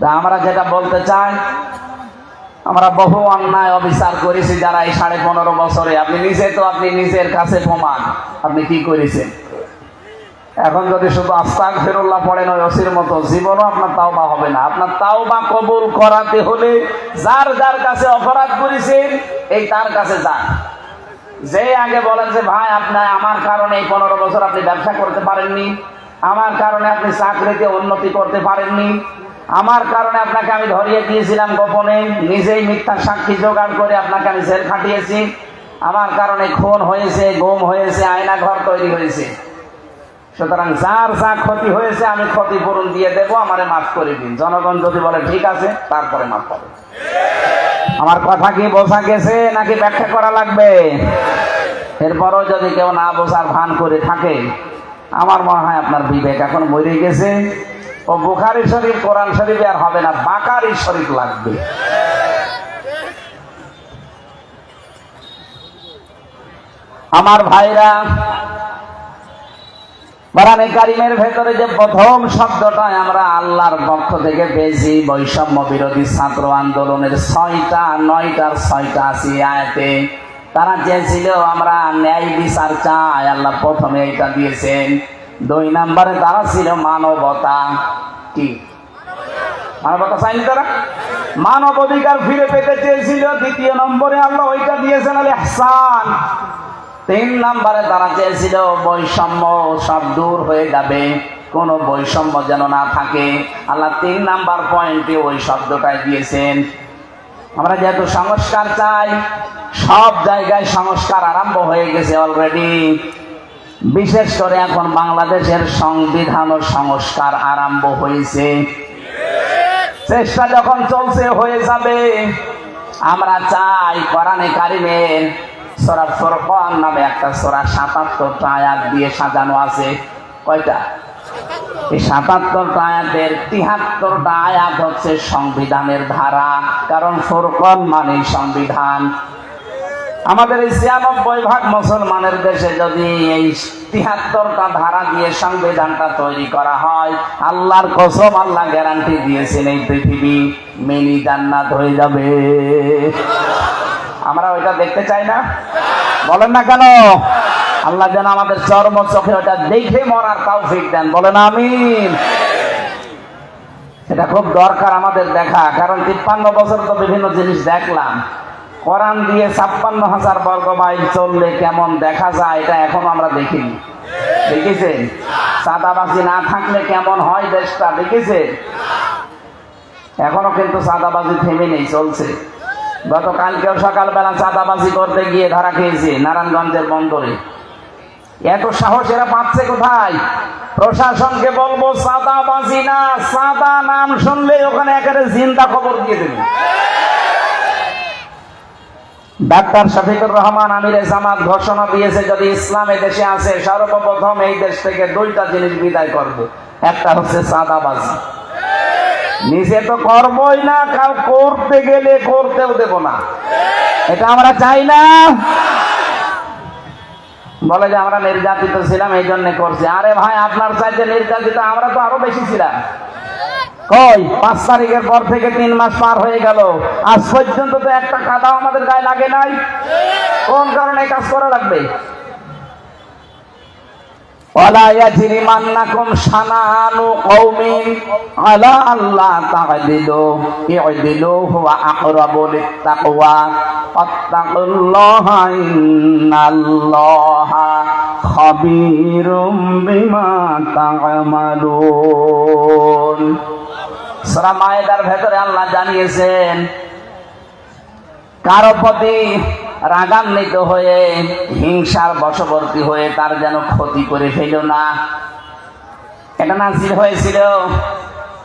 তা আমরা যেটা বলতে চাই, আমরা বহু অন্যায় অবিচার করেছি যারা এই 15.5 বছরে। আপনি নিজের কাছে প্রমাণ আপনি কি করেছেন। এখন যদি শুধু আস্তাগফিরুল্লাহ পড়েন ওই ওসির মতো, জীবনও আপনার তাওবা হবে না। আপনার তাওবা কবুল করাতে হলে যার কাছে অপরাধ করেছেন এই তার কাছে যান। যে আগে বলেন যে ভাই আপনার আমার কারণে এই 15 বছর আপনি ব্যবসা করতে পারেননি, আমার কারণে আপনি চাকরিতে উন্নতি করতে পারেননি, আমার কারণে আপনাকে আমি ধরিয়ে দিয়েছিলাম গোপনে, নিজেই মিথ্যা সাক্ষী জোগাড় করে আপনাকে আমি জেল খাটিয়েছি, আমার কারণে খুন হয়েছে, গুম হয়েছে, আয়না ঘর তৈরি হয়েছে। সুতরাং যার যা ক্ষতি হয়েছে আমি ক্ষতিপূরণ দিয়ে দেবো, আমারে মাফ করে দিন। জনগণ যদি বলে ঠিক আছে, তারপরে মাফ পাবে। আমার কথা কি বোঝা গেছে নাকি ব্যাখ্যা করা লাগবে? এরপরও যদি কেউ না বোঝার ভান করে থাকে, আমার মনে হয় আপনার বিবেক এখন মরে গেছে। ও বুখারী শরীফ কোরআন শরীফে আর হবে না, বাকারি শরীফ লাগবে। আমার ভাইরা, কোরআনে কারিমের ভেতরে যে প্রথম শব্দটা আমরা আল্লাহর পক্ষ থেকে পেয়েছি, বৈষম্য বিরোধী ছাত্র আন্দোলনের 9টার 6টা আছে আয়াতে। তারা চেয়েছিল আমরা ন্যায় বিচার চাই, আল্লাহ প্রথমে এটা দিয়েছেন। 2 নম্বরে তারা ছিল মানবতা। কি মানবতা চাইনি? তারা মানব অধিকার ফিরে পেতে চেয়েছিল। 2 নম্বরে আল্লাহ ওইটা দিয়েছেন আল ইহসান। 3 নম্বরে তারা চেয়েছিল বৈষম্য সব দূর হয়ে যাবে, কোনো বৈষম্য যেন না থাকে। আল্লাহ 3 নাম্বার পয়েন্টে ওই শব্দটাই দিয়েছেন। আমরা যেহেতু সংস্কার চাই, সব জায়গায় সংস্কার আরম্ভ হয়ে গেছে অলরেডি। বিশেষ করে এখন বাংলাদেশের সংবিধানও সংস্কার আরম্ভ হয়েছে। চেষ্টা যখন চলছে হয়ে যাবে। আমরা চাই কোরআনে কারিমের সূরা ফুরকান নামে একটা সূরা 77টা আয়াত দিয়ে সাজানো আছে। কয়টা? এই 77টা আয়াতের 73টা আয়াত হচ্ছে সংবিধানের ধারা, কারণ ফুরকান মানে সংবিধান। আমাদের এই 96% মুসলমানের দেশে যদি এই 73টা ধারা দিয়ে সংবিধানটা তৈরি করা হয়, আল্লাহর কসম, আল্লাহ গ্যারান্টি দিয়েছেন এই পৃথিবী মিনি জান্নাত হয়ে যাবে। আমরা ওইটা দেখতে চাই না? বলেন না কেন? আল্লাহ যেন আমাদের চর্ম চোখে ওটা দেখে মরার তৌফিক দেন। বলেন আমিন। এটা খুব দরকার আমাদের দেখা, কারণ 53 বছর তো বিভিন্ন জিনিস দেখলাম। কোরআন দিয়ে 56,000 বর্গ মাইল চললে কেমন দেখা যায় এটা এখনো আমরা দেখিনি। দেখেছেন? চাঁদাবাজি না থাকলে কেমন হয় দেশটা, দেখেছেন? এখনো কিন্তু চাঁদাবাজি থেমে নেই, চলছে। গতকালকেও সকালবেলা চাঁদাবাজি করতে গিয়ে ধরা খেয়েছে নারায়ণগঞ্জের বন্দরে। এত সাহস এরা পাচ্ছে কোথায়? প্রশাসনকে বলবো চাঁদাবাজি না, চাঁদা নাম শুনলে ওখানে একেবারে জিন্দা খবর দিয়ে দেবে। ডাক্তার শফিকুর রহমান আমিরে জামাত ঘোষণা দিয়েছে, যদি ইসলাম দেশে আসে সর্বপ্রথম এই দেশ থেকে 2টা জিনিস বিদায় করবে। একটা হচ্ছে চাঁদাবাজি। নিজে তো করবই না, কাউ করতে গেলে করতেও দেব না। এটা আমরা চাই না। বলে যে আমরা নির্যাতিত ছিলাম এই জন্য করছি। আরে ভাই, আপনার চাইতে নির্যাতিত আমরা তো আরো বেশি ছিলাম। কই 5 তারিখের পর থেকে 3 মাস পার হয়ে গেল, আজ পর্যন্ত তো একটা কাদাও আমাদের গায়ে লাগে নাই। কোন কারণে কাজ করা লাগবে? ওয়ালা ইয়াজরিমান্নাকুম শানানু কওমিন আলা আল্লাহ তা'দিলু ই'দিলু হুয়া আকরাবু লিত-তাকওয়া ফাত্তাকুল্লাহা ইন্নাল্লাহা খাবীরুম বিমা তা'মালুন। সূরা মায়েদার ভেতরে আল্লাহ জানিয়েছেন, কারো প্রতি রাগান্বিত হয়ে হিংসার বশবর্তী হয়ে তার যেন ক্ষতি করে ফেল না। এটা নাযিল হয়েছিল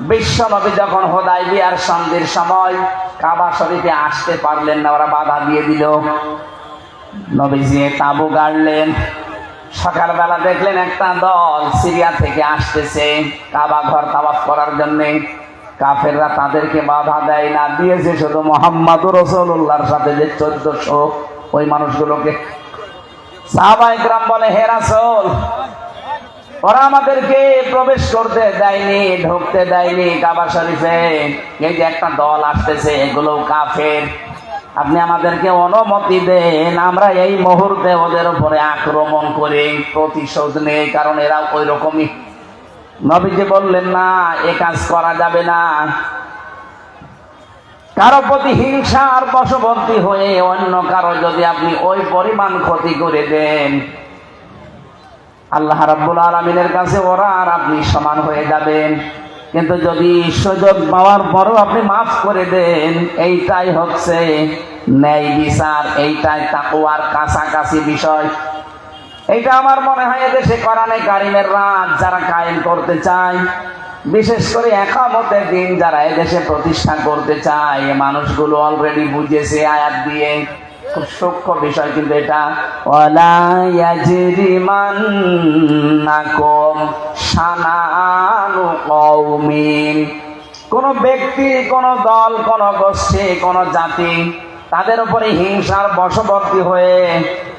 বিশ্ব নবী যখন হুদায়বিয়ার সন্ধির সময় কাবা শরীফে আসতে পারলেন না, ওরা বাধা দিয়ে দিল। নবীজি তাঁবু গাড়লেন, সকালবেলা দেখলেন একটা দল সিরিয়া থেকে আসতেছে কাবা ঘর তাওয়াফ করার জন্য। কাফেররা তাদেরকে বাধা দেয় না, দিয়েছে শুধু মুহাম্মদুর রাসূলুল্লাহর সাথে যে 1400 ওই মানুষগুলোকে। সাহাবায়ে কেরাম বলে, হে রাসূল, ওরা আমাদেরকে প্রবেশ করতে দেয়নি, ঢুকতে দেয়নি কাবা শরীফে। এই যে একটা দল আসতেছে, এগুলো কাফের, আপনি আমাদেরকে অনুমতি দেন, আমরা এই মুহূর্তে ওদের উপরে আক্রমণ করে প্রতিশোধ নেই, কারণ এরা ওই রকমই। নবীজি বললেন, না, এ কাজ করা যাবে না। কারো প্রতি হিংসা আর বশবর্তী হয়ে অন্য কারো যদি আপনি ওই পরিমাণ ক্ষতি করে দেন, আল্লাহ রাব্বুল আলামিনের কাছে ওরা আর আপনি সমান হয়ে যাবেন। কিন্তু যদি সুযোগ পাওয়ার পরও আপনি মাফ করে দেন, এইটাই হচ্ছে ন্যায় বিচার, এইটাই তাকওয়ার কাছাকাছি বিষয়। এইটা আমার মনে হয় এদেশে কোরআনে কারিমের রাত যারা কায়েম করতে চায়, বিশেষ করে একামতের দিন যারা এদেশে প্রতিষ্ঠা করতে চায়, মানুষগুলো অলরেডি বুঝেছে আয়াত দিয়ে। খুব সূক্ষ্ম বিষয় কিন্তু এটা। ওয়ালা ইয়াজরিমান্নাকুম শানানু কওমিন, কোন ব্যক্তি, কোন দল, কোন গোষ্ঠী, কোন জাতি, তাদের উপরে হিংসার বশবর্তী হয়ে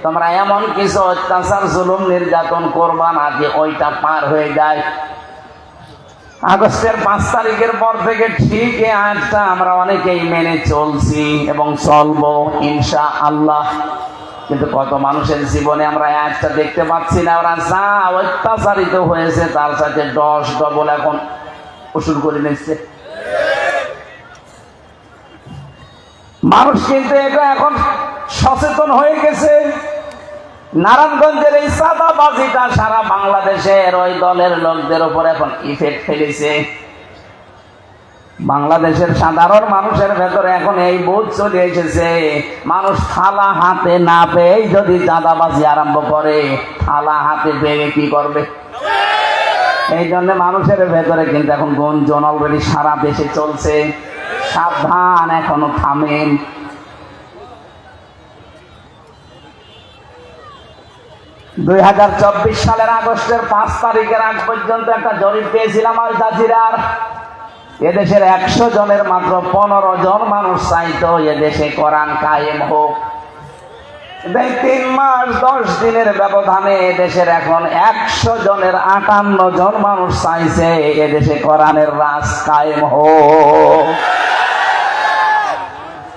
তোমরা এমন কিছু অত্যাচার জুলুম নির্যাতন করবা না যে ওইটা পার হয়ে যায়। আগস্টের 5 তারিখের পর থেকে ঠিক এই আয়াতটা আমরা অনেকেই মেনে চলছি এবং চলবো ইনশাআল্লাহ। কিন্তু কত মানুষের জীবনে আমরা আয়াতটা দেখতে পাচ্ছি না। ওরা যা অত্যাচারিত হয়েছে তার সাথে 10 ডবল এখন উসুল করে নিচ্ছে। মানুষ কিন্তু এটা এখন সচেতন হয়ে গেছে। নারায়ণগঞ্জের এই চাঁদাবাজিটা সারা বাংলাদেশের ওই দলের লোকদের উপর এখন ইফেক্ট ফেলেছে। বাংলাদেশের সাধারণ মানুষের ভেতরে এখন এই বোধ চলে এসেছে, মানুষ থালা হাতে না পেয়ে যদি চাঁদাবাজি আরম্ভ করে, থালা হাতে পেয়ে কি করবে? এই জন্য মানুষের ভেতরে কিন্তু এখন গুঞ্জন অলরেডি সারা দেশে চলছে, সাবধান, এখনো থামেন। দুই 2024 সালের আগস্টের 5 তারিখের আগ পর্যন্ত একটা জরিপ পেয়েছিলাম আল জাজিরার। এদেশের 100 জনের মাত্র 15 জন মানুষ চাইতো এদেশে কোরআন কায়েম হোক। 3 মাস 10 দিনের ব্যবধানে এদেশের এখন 100 জনের 58 জন মানুষ চাইছে এদেশে কোরআনের রাজ কায়েম হোক।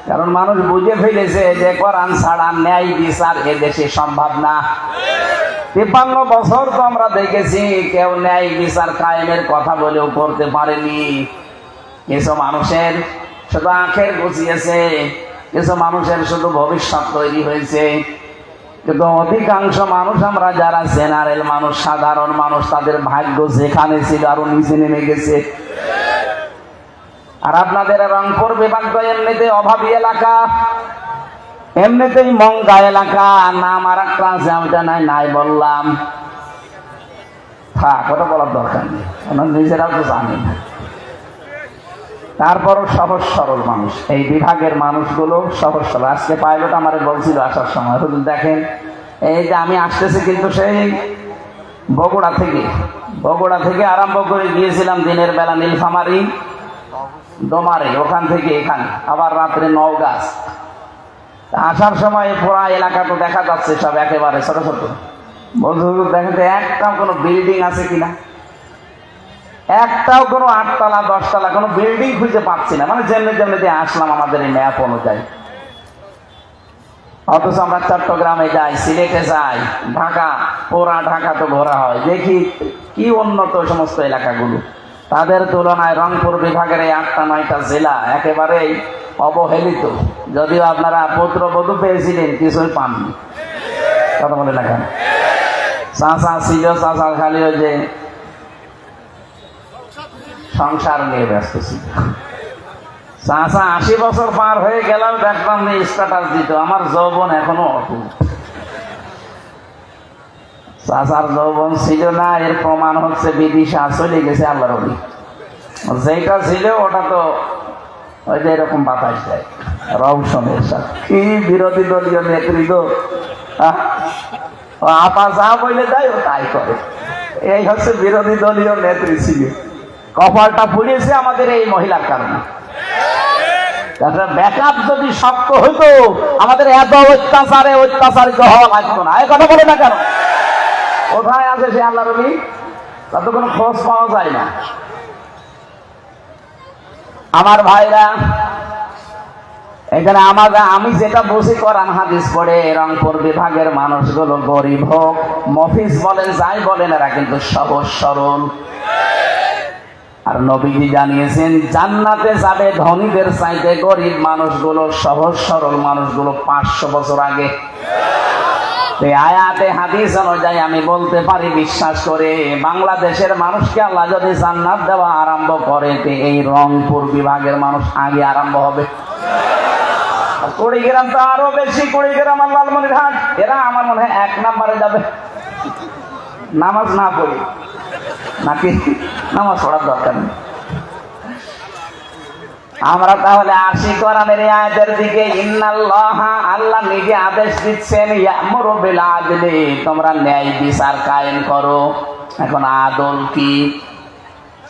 কারণ মানুষ বুঝে ফেলেছে যে কোরআন ছাড়া ন্যায় বিচার এদেশে সম্ভব না। 53 বছর তো আমরা দেখেছি কেউ ন্যায় বিচার কায়েমের কথা বলেও করতে পারেনি। কিছু মানুষের শুধু আখের গুছিয়েছে, কিছু মানুষের শুধু ভবিষ্যৎ তৈরি হয়েছে, কিন্তু অধিকাংশ মানুষ আমরা যারা জেনারেল মানুষ, সাধারণ মানুষ, তাদের ভাগ্য যেখানে ছিল আরো নিচে নেমে গেছে। আর আপনাদের রংপুর বিভাগ তো এমনিতে অভাবী এলাকা, এমনিতেই মঙ্গা এলাকা, নাম আর একটা আছে, ওইটা নাই বললাম, থাক, ওটা বলার দরকার নেই, নিজেরাও তো জানি না। তারপরও সহজ সরল মানুষ, এই বিভাগের মানুষগুলো সহজ সরল। আজকে পাইলট আমার বলছিল আসার সময়, দেখেন এই যে আমি আসতেছি কিন্তু সেই বগুড়া থেকে আরম্ভ করে গিয়েছিলাম দিনের বেলা নীলফামারী, ডোমারে, ওখান থেকে এখানে, আবার রাত্রে নওগাঁ। আসার সময় পুরা এলাকা তো দেখা যাচ্ছে সব একেবারে ছোট ছোট। বলতে দেখেন তো একটা কোনো বিল্ডিং আছে কিনা, একটাও কোনো 8 তলা 10 তলা কোনো বিল্ডিং খুঁজে পাচ্ছি না, মানে যেমনি যেমনি দিয়ে আসলাম আমাদের এই ম্যাপ অনুযায়ী। অথচ আমরা চট্টগ্রামে যাই, সিলেটে যাই, ঢাকা, পুরা ঢাকা তো ঘোরা হয়, দেখি কি উন্নত সমস্ত এলাকাগুলো। তাদের তুলনায় রংপুর বিভাগের এই 8টা 9টা জেলা একেবারেই অবহেলিত। যদিও আপনারা পুত্রবধূ পেয়েছিলেন, কিছুই পাননি। কথা বলে না কেন? চাচা ছিল, চাচা খালি ওই যে সংসার নিয়ে ব্যস্ত ছিল। চাচা 80 বছর পার হয়ে গেলাম, দেখলাম যে স্ট্যাটাস দিত, আমার যৌবন এখনো অটুট। চাচার যৌবন ছিল না, এর প্রমাণ হচ্ছে বিদিশা চলে গেছে আল্লাহর ওলি। যেটা ছিল ওটা তো ওই যে এরকম বাতাস দেয় রওশনের সাথে। কি বিরোধী দলীয় নেতৃত্ব, আপা যা বলে দেয় ও তাই করে। এই হচ্ছে বিরোধী দলীয় নেত্রী ছিল। কপালটা পুড়িয়েছে আমাদের এই মহিলার কারণে। ব্যাকআপ যদি শক্ত হইতো আমাদের এত অত্যাচারিত হওয়া লাগতো না। এই কথা বলে না কেন? কোথায় আছে সে আল্লাহর ওলি? তার তো কোনো খোঁজ পাওয়া যায় না। আমার ভাইরা, এখানে আমি যেটা বুঝি কোরআন হাদিস পড়ে, রংপুর বিভাগের মানুষগুলো গরিব হোক, মফিজ বলেন, যাই বলেন, এরা কিন্তু সহজ সরল। আর নবীজি জানিয়েছেন জান্নাতে যাবে ধনীদের চাইতে গরিব মানুষগুলো, সহজ সরল মানুষগুলো 500 বছর আগে। এই আয়াতে হাদিস অনুযায়ী আমি বলতে পারি, বিশ্বাস করে, বাংলাদেশের মানুষকে আল্লাহ যদি জান্নাত দেওয়া আরম্ভ করে, এই রংপুর বিভাগের মানুষ আগে আরম্ভ হবে। কুড়িগ্রাম তো আরো বেশি, কুড়িগ্রাম আর লালমনিরহাট, এরা আমার মনে হয় 1 নম্বরে যাবে। নামাজ না পড়ি নাকি? নামাজ পড়ার দরকার নেই। আমরা তাহলে আসি কোরআনের এই আয়াতের দিকে। ইন্নাল্লাহা, আল্লাহ নিজে আদেশ দিচ্ছেন, ইয়ামুরু বিল আদলি, তোমরা ন্যায় বিচার কায়েম করো। এখন আদল কি?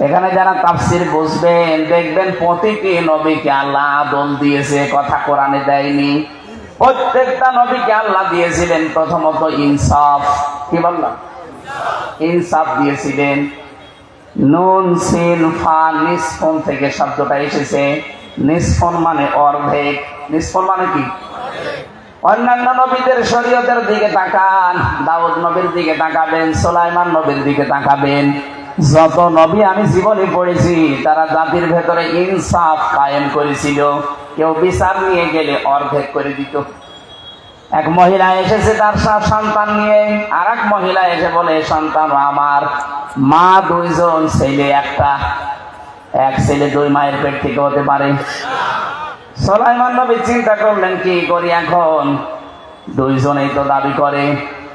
এখানে যারা তাফসীর বুঝবেন দেখবেন প্রতিটি নবীকে আল্লাহ আদল দিয়েছে, কথা কোরআনে দেয়নি। প্রত্যেকটা নবীকে আল্লাহ দিয়েছিলেন প্রথমত ইনসাফ। কি বললাম? ইনসাফ দিয়েছিলেন। নুন সিন ফা নিসফন থেকে শব্দটা এসেছে। নিসফন মানে অর্ধেক। নিসফন মানে কি? অন্যান্য নবীদের শরীয়তের দিকে তাকান, দাউদ নবীর দিকে তাকাবেন, সুলাইমান নবীর দিকে তাকাবেন। যত নবী আমি জীবনে পড়েছি তারা জাতির ভেতরে ইনসাফ কায়েম করেছিল। কেউ বিচার নিয়ে গেলে অর্ধেক করে দিত। এক মহিলা এসেছে তার সন্তান নিয়ে, আর এক মহিলা এসে বলে, সন্তান আমার, মা 2 জন, ছেলে একটা। এক ছেলে 2 মায়ের পেট থেকে হতে পারে? সুলাইমান নবী চিন্তা করলেন, কি করি এখন? 2 জনেই তো দাবি করে।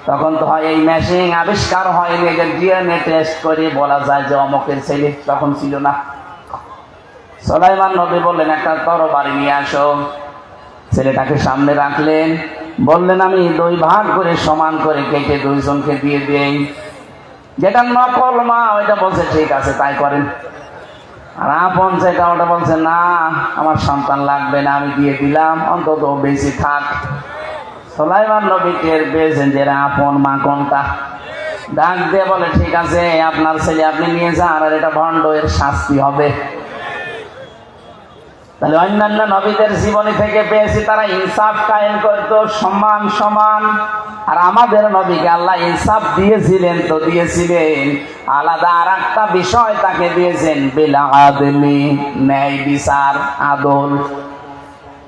তখন তো হয় এই মেশিন আবিষ্কার হয়নি যে ডিএনএ টেস্ট করে বলা যায় যে অমুকের ছেলে, তখন ছিল না। সুলাইমান নবী বললেন, একটা তরবারি নিয়ে আসো। ছেলেটাকে সামনে রাখলেন, বললেন, আমি 2 ভাগ করে সমান করে কেটে 2 জনকে দিয়ে দেই। যেটা নকল মা ওইটা বলছে ঠিক আছে তাই করেন, আর আপন যেটা ওটা বলছে না, আমার সন্তান লাগবে না, আমি দিয়ে দিলাম, অন্তত বেশি থাক। সুলাইমান নবী টের পেয়েছেন যে আপন মা কোনটা। ডাক দিয়ে বলে, ঠিক আছে, আপনার ছেলে আপনি নিয়ে যান, আর এটা ভণ্ড, এর শাস্তি হবে। তাহলে অন্যান্য নবীদের জীবনী থেকে পেয়েছি তারা ইনসাফ কায়েম করত, সমান সমান। আর আমাদের নবীকে আল্লাহ ইনসাফ দিয়েছিলেন তো দিয়েছিলেন, আলাদা আর একটা বিষয় তাকে দিয়েছেন, বিল আদলি, ন্যায় বিচার, আদল।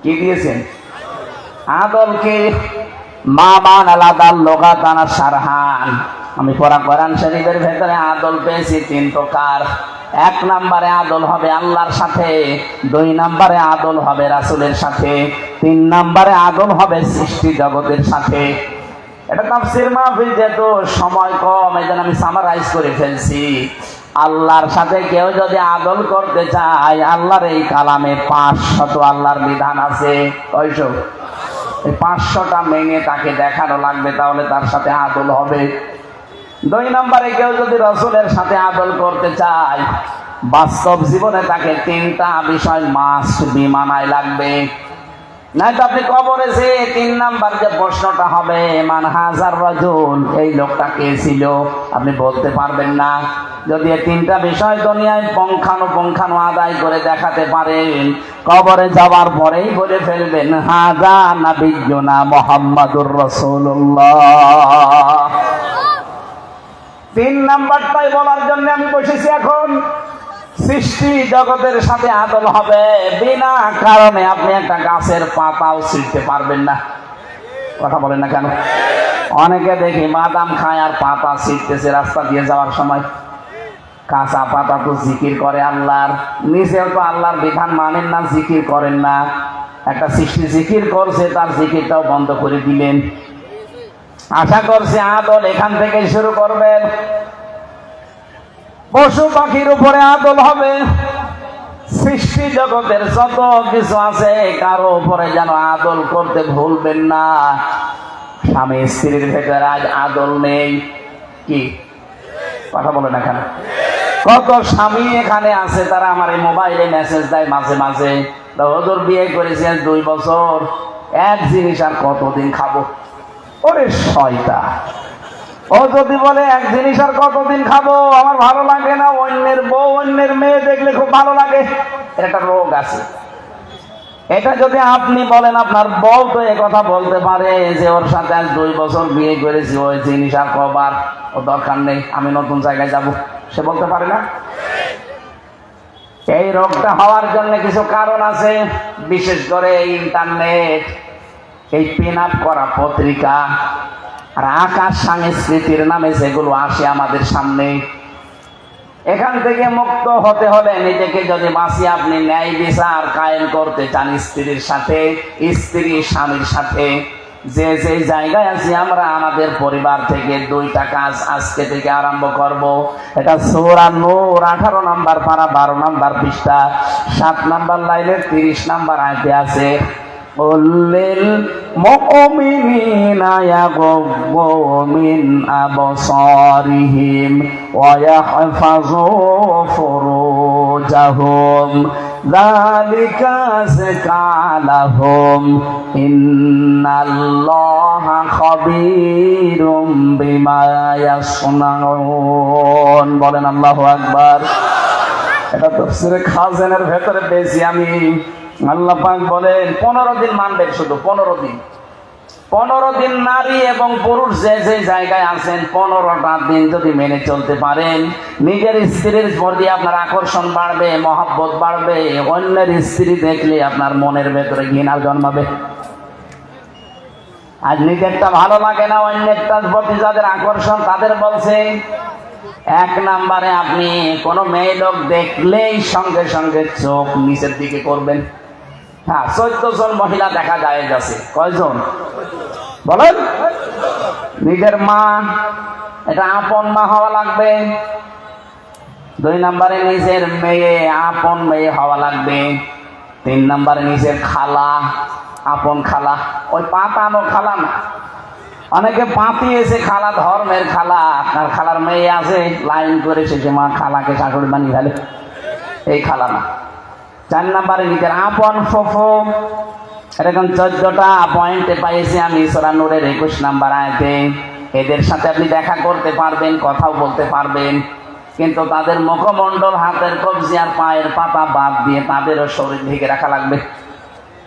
কি দিয়েছেন? আদলকে মামান আলাদা লোগাতানা সারহান। আমি পড়া কোরআন শরীফের ভেতরে আদল পেয়েছি 3 প্রকার। 1 নম্বরে আদল হবে আল্লাহর সাথে, 2 নম্বরে আদল হবে রাসূলের সাথে, 3 নম্বরে আদল হবে সৃষ্টি জগতের সাথে। এটা তাফসীর মাহফিল, যেহেতু সময় কম এজন্য আমি সামারাইজ করে ফেলছি। আল্লাহর সাথে কেউ যদি আদল করতে চায়, আল্লাহর এই কালামে 500 আল্লাহর বিধান আছে। কয়শো? এই 500টা মেনে তাকে দেখানো লাগবে, তাহলে তার সাথে আদল হবে। 2 নম্বরে কেউ যদি রাসূলের সাথে আদল করতে চায়, বাস্তব জীবনে তাকে 3টা বিষয় মাস্ট বি মানায় লাগবে। নাই তো আপনি কবরে যে 3 নাম্বার যে প্রশ্নটা হবে, মান হাজার রাজুল, এই লোকটা কে ছিল, আপনি বলতে পারবেন না। যদি এই 3টা বিষয় দুনিয়ায় পঙ্খানো আদায় করে দেখাতে পারেন, কবরে যাওয়ার পরেই বলে ফেলবেন হাযা নাবিয়্যুনা মুহাম্মাদুর রাসূলুল্লাহ। 3 নাম্বারটাই বলার জন্য আমি বসেছি এখন। সৃষ্টি জগতের সাথে আদল হবে, বিনা কারণে আপনি একটা গাছের পাতাও ছিঁড়তে পারবেন না। কথা বলেন না কেন? অনেকে দেখি বাদাম খায় আর পাতা ছিঁড়তেছে রাস্তা দিয়ে যাওয়ার সময়। কাঁচা পাতা তো জিকির করে আল্লাহর, নিজেও তো আল্লাহর বিধান মানেন না, জিকির করেন না। একটা সৃষ্টি জিকির করছে, তার জিকিরটাও বন্ধ করে দিলেন। আশা করছি আদল এখান থেকে শুরু করবেন। পশু পাখির উপরে আদল হবে। সৃষ্টি জগতের যত কিছু আছে কারো উপরে যেন আদল করতে ভুলবেন না। স্বামী স্ত্রীর ভেতরে আজ আদল নেই। কি কথা বলে না কেন? কত স্বামী এখানে আছে, তারা আমার এই মোবাইলে মেসেজ দেয় মাঝে মাঝে, হুজুর বিয়ে করেছেন 2 বছর, এক জিনিস আর কতদিন খাবো। ওরে শয়তান, ও যদি বলে এক জিনিস আর কতদিন খাবো, আমার ভালো লাগে না, অন্যের বউ অন্যের মেয়ে দেখলে খুব ভালো লাগে, এর একটা রোগ আছে। এটা যদি আপনি বলেন, আপনার বউ তো এ কথা বলতে পারে যে ওর সাথে আজ 2 বছর বিয়ে করেছি, ওই জিনিস আর কবার, ও দরকার নেই, আমি নতুন জায়গায় যাব, সে বলতে পারে না? এই রোগটা হওয়ার জন্য কিছু কারণ আছে, বিশেষ করে ইন্টারনেট, এই পিন আপ করা পত্রিকা আর আকাশ সংস্কৃতির নামে যেগুলো আসে আমাদের সামনে, এখান থেকে মুক্ত হতে হলে নিজেকে যদি বাঁচিয়ে আপনি ন্যায় বিচার কায়েম করতে চান স্ত্রীর সাথে, স্ত্রী স্বামীর সাথে, যে যে জায়গায় আছি আমরা আমাদের পরিবার থেকে 2টা কাজ আজকে থেকে আরম্ভ করব। এটা সূরা নূর 18 নম্বর পারা 12 নম্বর পৃষ্ঠা 7 নম্বর লাইনের 30 নম্বর আয়াতে আছে, কুল্লিল মুমিনিনা ইয়াগুব্বু মিন আবসারিহিম ওয়া ইয়াহফাযু ফুরুজাহুম যালিকা আযকা লাহুম ইন্নাল্লাহা খাবীরুম বিমা ইয়াসনাউন। বলেন আল্লাহু আকবার। এটা তাফসীরে খাজানের ভেতরে পেয়েছি আমি। আল্লাহ পাক বলেন 15 দিন মানবেন, শুধু 15 দিন। 15 দিন নারী এবং পুরুষ যে যে জায়গায় আছেন 15টা দিন যদি মেনে চলতে পারেন, নিজের স্ত্রীর প্রতি আপনার আকর্ষণ বাড়বে, মহব্বত বাড়বে, অন্যের স্ত্রী দেখলে আপনার মনের ভেতরে ঘৃণা জন্মাবে। আজ নিজেরটা ভালো লাগে না, অন্যেরটার প্রতি যাদের আকর্ষণ তাদের বলছেন 1 নম্বরে আপনি কোনো মেয়ে লোক দেখলেই সঙ্গে সঙ্গে চোখ নিচের দিকে করবেন। হ্যাঁ, 14 জন মহিলা দেখা যায় যাচ্ছে। কয়জন বলেন? নিজের মা, এটা আপন মা হওয়া লাগবে। 2 নম্বরে নিজের মেয়ে, আপন মেয়ে হওয়া লাগবে। 3 নম্বরে নিজের খালা, আপন খালা, ওই পাতানো খালা না। অনেকে পাতিয়েছে খালা, ধর্মের খালা, আপনার খালার মেয়ে আছে লাইন করে শেষে মা খালাকে শাশুড়ি বানিয়ে ফেলে, এই খালা না। 4 নম্বরে নিজের আপন ফুফু, এরকম 14টা পয়েন্টে পাইছি আমি সূরা নূরের 21 নম্বর আয়াতে। এদের সাথে আপনি দেখা করতে পারবেন, কথাও বলতে পারবেন, কিন্তু তাদের মুখমণ্ডল, হাতের কবজি আর পায়ের পাতা বাদ দিয়ে তাদেরও শরীর ঢেকে রাখা লাগবে।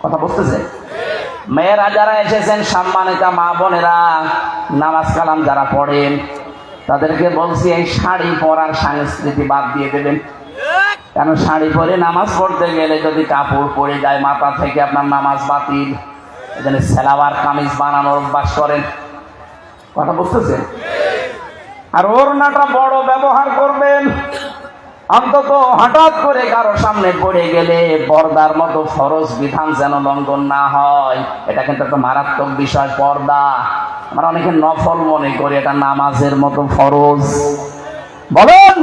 কথা বুঝতেছে? মেয়েরা যারা এসেছেন, সম্মানিতা মা বোনেরা, নামাজ কালাম যারা পড়েন, তাদেরকে বলছি এই শাড়ি পরার সংস্কৃতি বাদ দিয়ে দেবেন। কেন শাড়ি পরে নামাজ পড়তে গেলে যদি কাপড় পরে যায় মাথা থেকে, আপনার নামাজ বাতিল। এখানে সেলাওয়ার কামিজ বানানোর অভ্যাস করেন। কথা বুঝতেছেন? আর ওড়নাটা বড় ব্যবহার করবেন। অন্তত হঠাৎ করে কারো সামনে পড়ে গেলে পর্দার মতো ফরজ বিধান যেন লঙ্ঘন না হয়। এটা কিন্তু একটা মারাত্মক বিষয়। পর্দা আমরা অনেকে নফল মনে করি, এটা নামাজের মতো ফরজ। বলেন,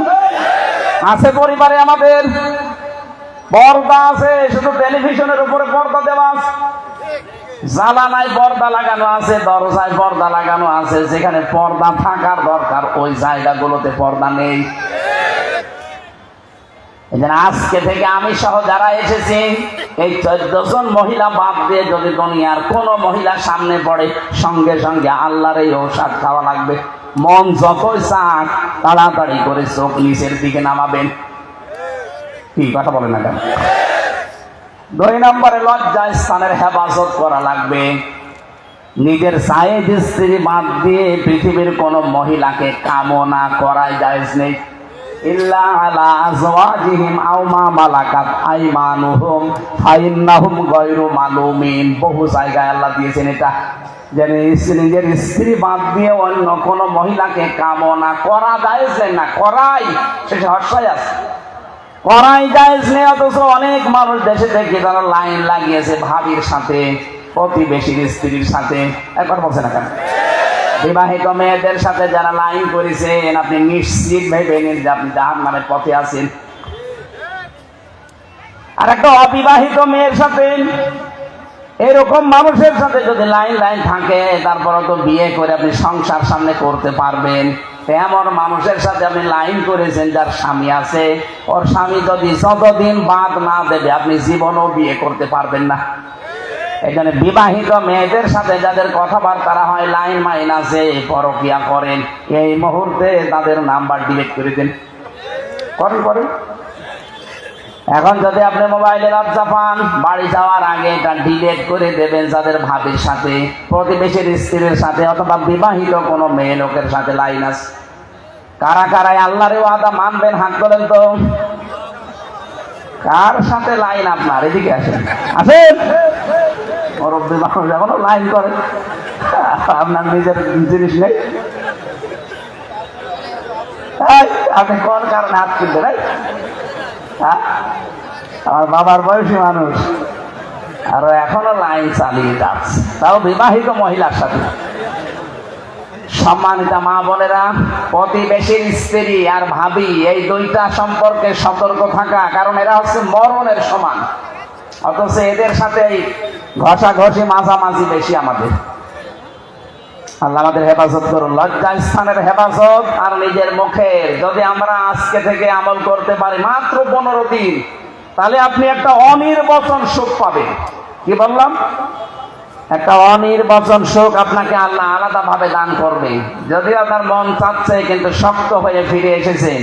আছে পরিবারে আমাদের পর্দা আছে, শুধু টেলিভিশনের উপরে পর্দা দেওয়া আছে, জানালায় পর্দা লাগানো আছে, দরজায় পর্দা লাগানো আছে। যেখানে পর্দা থাকার দরকার ওই জায়গাগুলোতে পর্দা নেই। এই জন্য আজকে থেকে আমি সহ যারা এসেছি এই 14 জন মহিলা বাদ দিয়ে যদি দুনিয়ার কোন মহিলা সামনে পড়ে, সঙ্গে সঙ্গে আল্লাহর এই ঔষধ খাওয়া লাগবে। মন যতই চাক তাড়াতাড়ি করে চোখ নিচের দিকে নামাবেন। কি কথা বলে না কেন? 2 নম্বরে লজ্জা স্থানের হেফাজত করা লাগবে। নিজের জায়েজ স্ত্রী বাদ দিয়ে পৃথিবীর কোন মহিলাকে কামনা করাই জায়েজ নেই। ইল্লা আলা আজওয়াজিহিম আও মা মালাকাত আইমানুহুম ফাইন্নাহুম গায়রু মালুমিন। বহু জায়গায় আল্লাহ দিয়েছেন এটা, যে নিজের স্ত্রী বাদ দিয়ে অন্য কোন মহিলাকে কামনা করা জায়েজ না, করাই শেষে হর্ষায় আছে, করাই জায়েজ নেই। অথচ অনেক মানুষ দেশে থেকে তারা লাইন লাগিয়েছে ভাবির সাথে, প্রতিবেশীর স্ত্রীর সাথে। একবার বলছে না কেন? বিবাহিত মেয়েদের সাথে যারা লাইন করেছেন, আপনি নিশ্চিত ভেবে নিন যে আপনি জাহান্নামের পথে আছেন। আর একটা অবিবাহিত মেয়ের সাথে, এরকম মানুষের সাথে যদি লাইন থাকে, তারপরে তো বিয়ে করে আপনি সংসার সামনে করতে পারবেন। এমন মানুষের সাথে আপনি লাইন করেছেন যার স্বামী আছে, ওর স্বামী যদি যতদিন বাদ না দেবে আপনি জীবনও বিয়ে করতে পারবেন না। এখানে বিবাহিত মেয়েদের সাথে যাদের কথাবার্তা হয় লাইন মাইন আছে, পরকিয়া করেন, এই মুহূর্তে তাদের নাম্বার ডিলিট করে দিন। করেন। এখন যদি আপনি মোবাইলে লজ্জা পান, বাড়ি যাওয়ার আগে এটা ডিলিট করে দেবেন। যাদের ভাবির সাথে, প্রতিবেশীর স্ত্রীর সাথে, অথবা বিবাহিত কোনো মেয়ে লোকের সাথে লাইন আছে, কারা কারাই আল্লাহর ওয়াদা মানবেন? হাত তোলেন তো। কার সাথে লাইন আপনার? এদিকে আসেন। মুরব্বী মানুষ এখনো লাইন করে, আপনার নিজের জিনিস নেই। আপনি কোন কারণে হাত তুলতে? আমার বাবার বয়সী মানুষ আর এখনো লাইন চালিয়ে যাচ্ছে, তাও বিবাহিত মহিলার সাথে। সম্মানিতা মা বোনেরা, প্রতিবেশীর স্ত্রী আর ভাবি এই দুইটা সম্পর্কে সতর্ক থাকা, কারণ এরা হচ্ছে মরণের সমান। অথচ এদের সাথে ঘষাঘষি মাঝামাঝি বেশি আমাদের। আল্লাহ আমাদের হেফাজত করুন। লজ্জা স্থানের হেফাজত আর নিজের মুখের যদি আমরা আজকে থেকে আমল করতে পারি, মাত্র 15 দিন, তাহলে আপনি একটা অনির্বচন সুখ পাবেন। কি বললাম? একটা অনির্বচন সুখ আপনাকে আল্লাহ আলাদা ভাবে দান করবে। যদি আপনার মন চাচ্ছে কিন্তু শক্ত হয়ে ফিরে এসেছেন,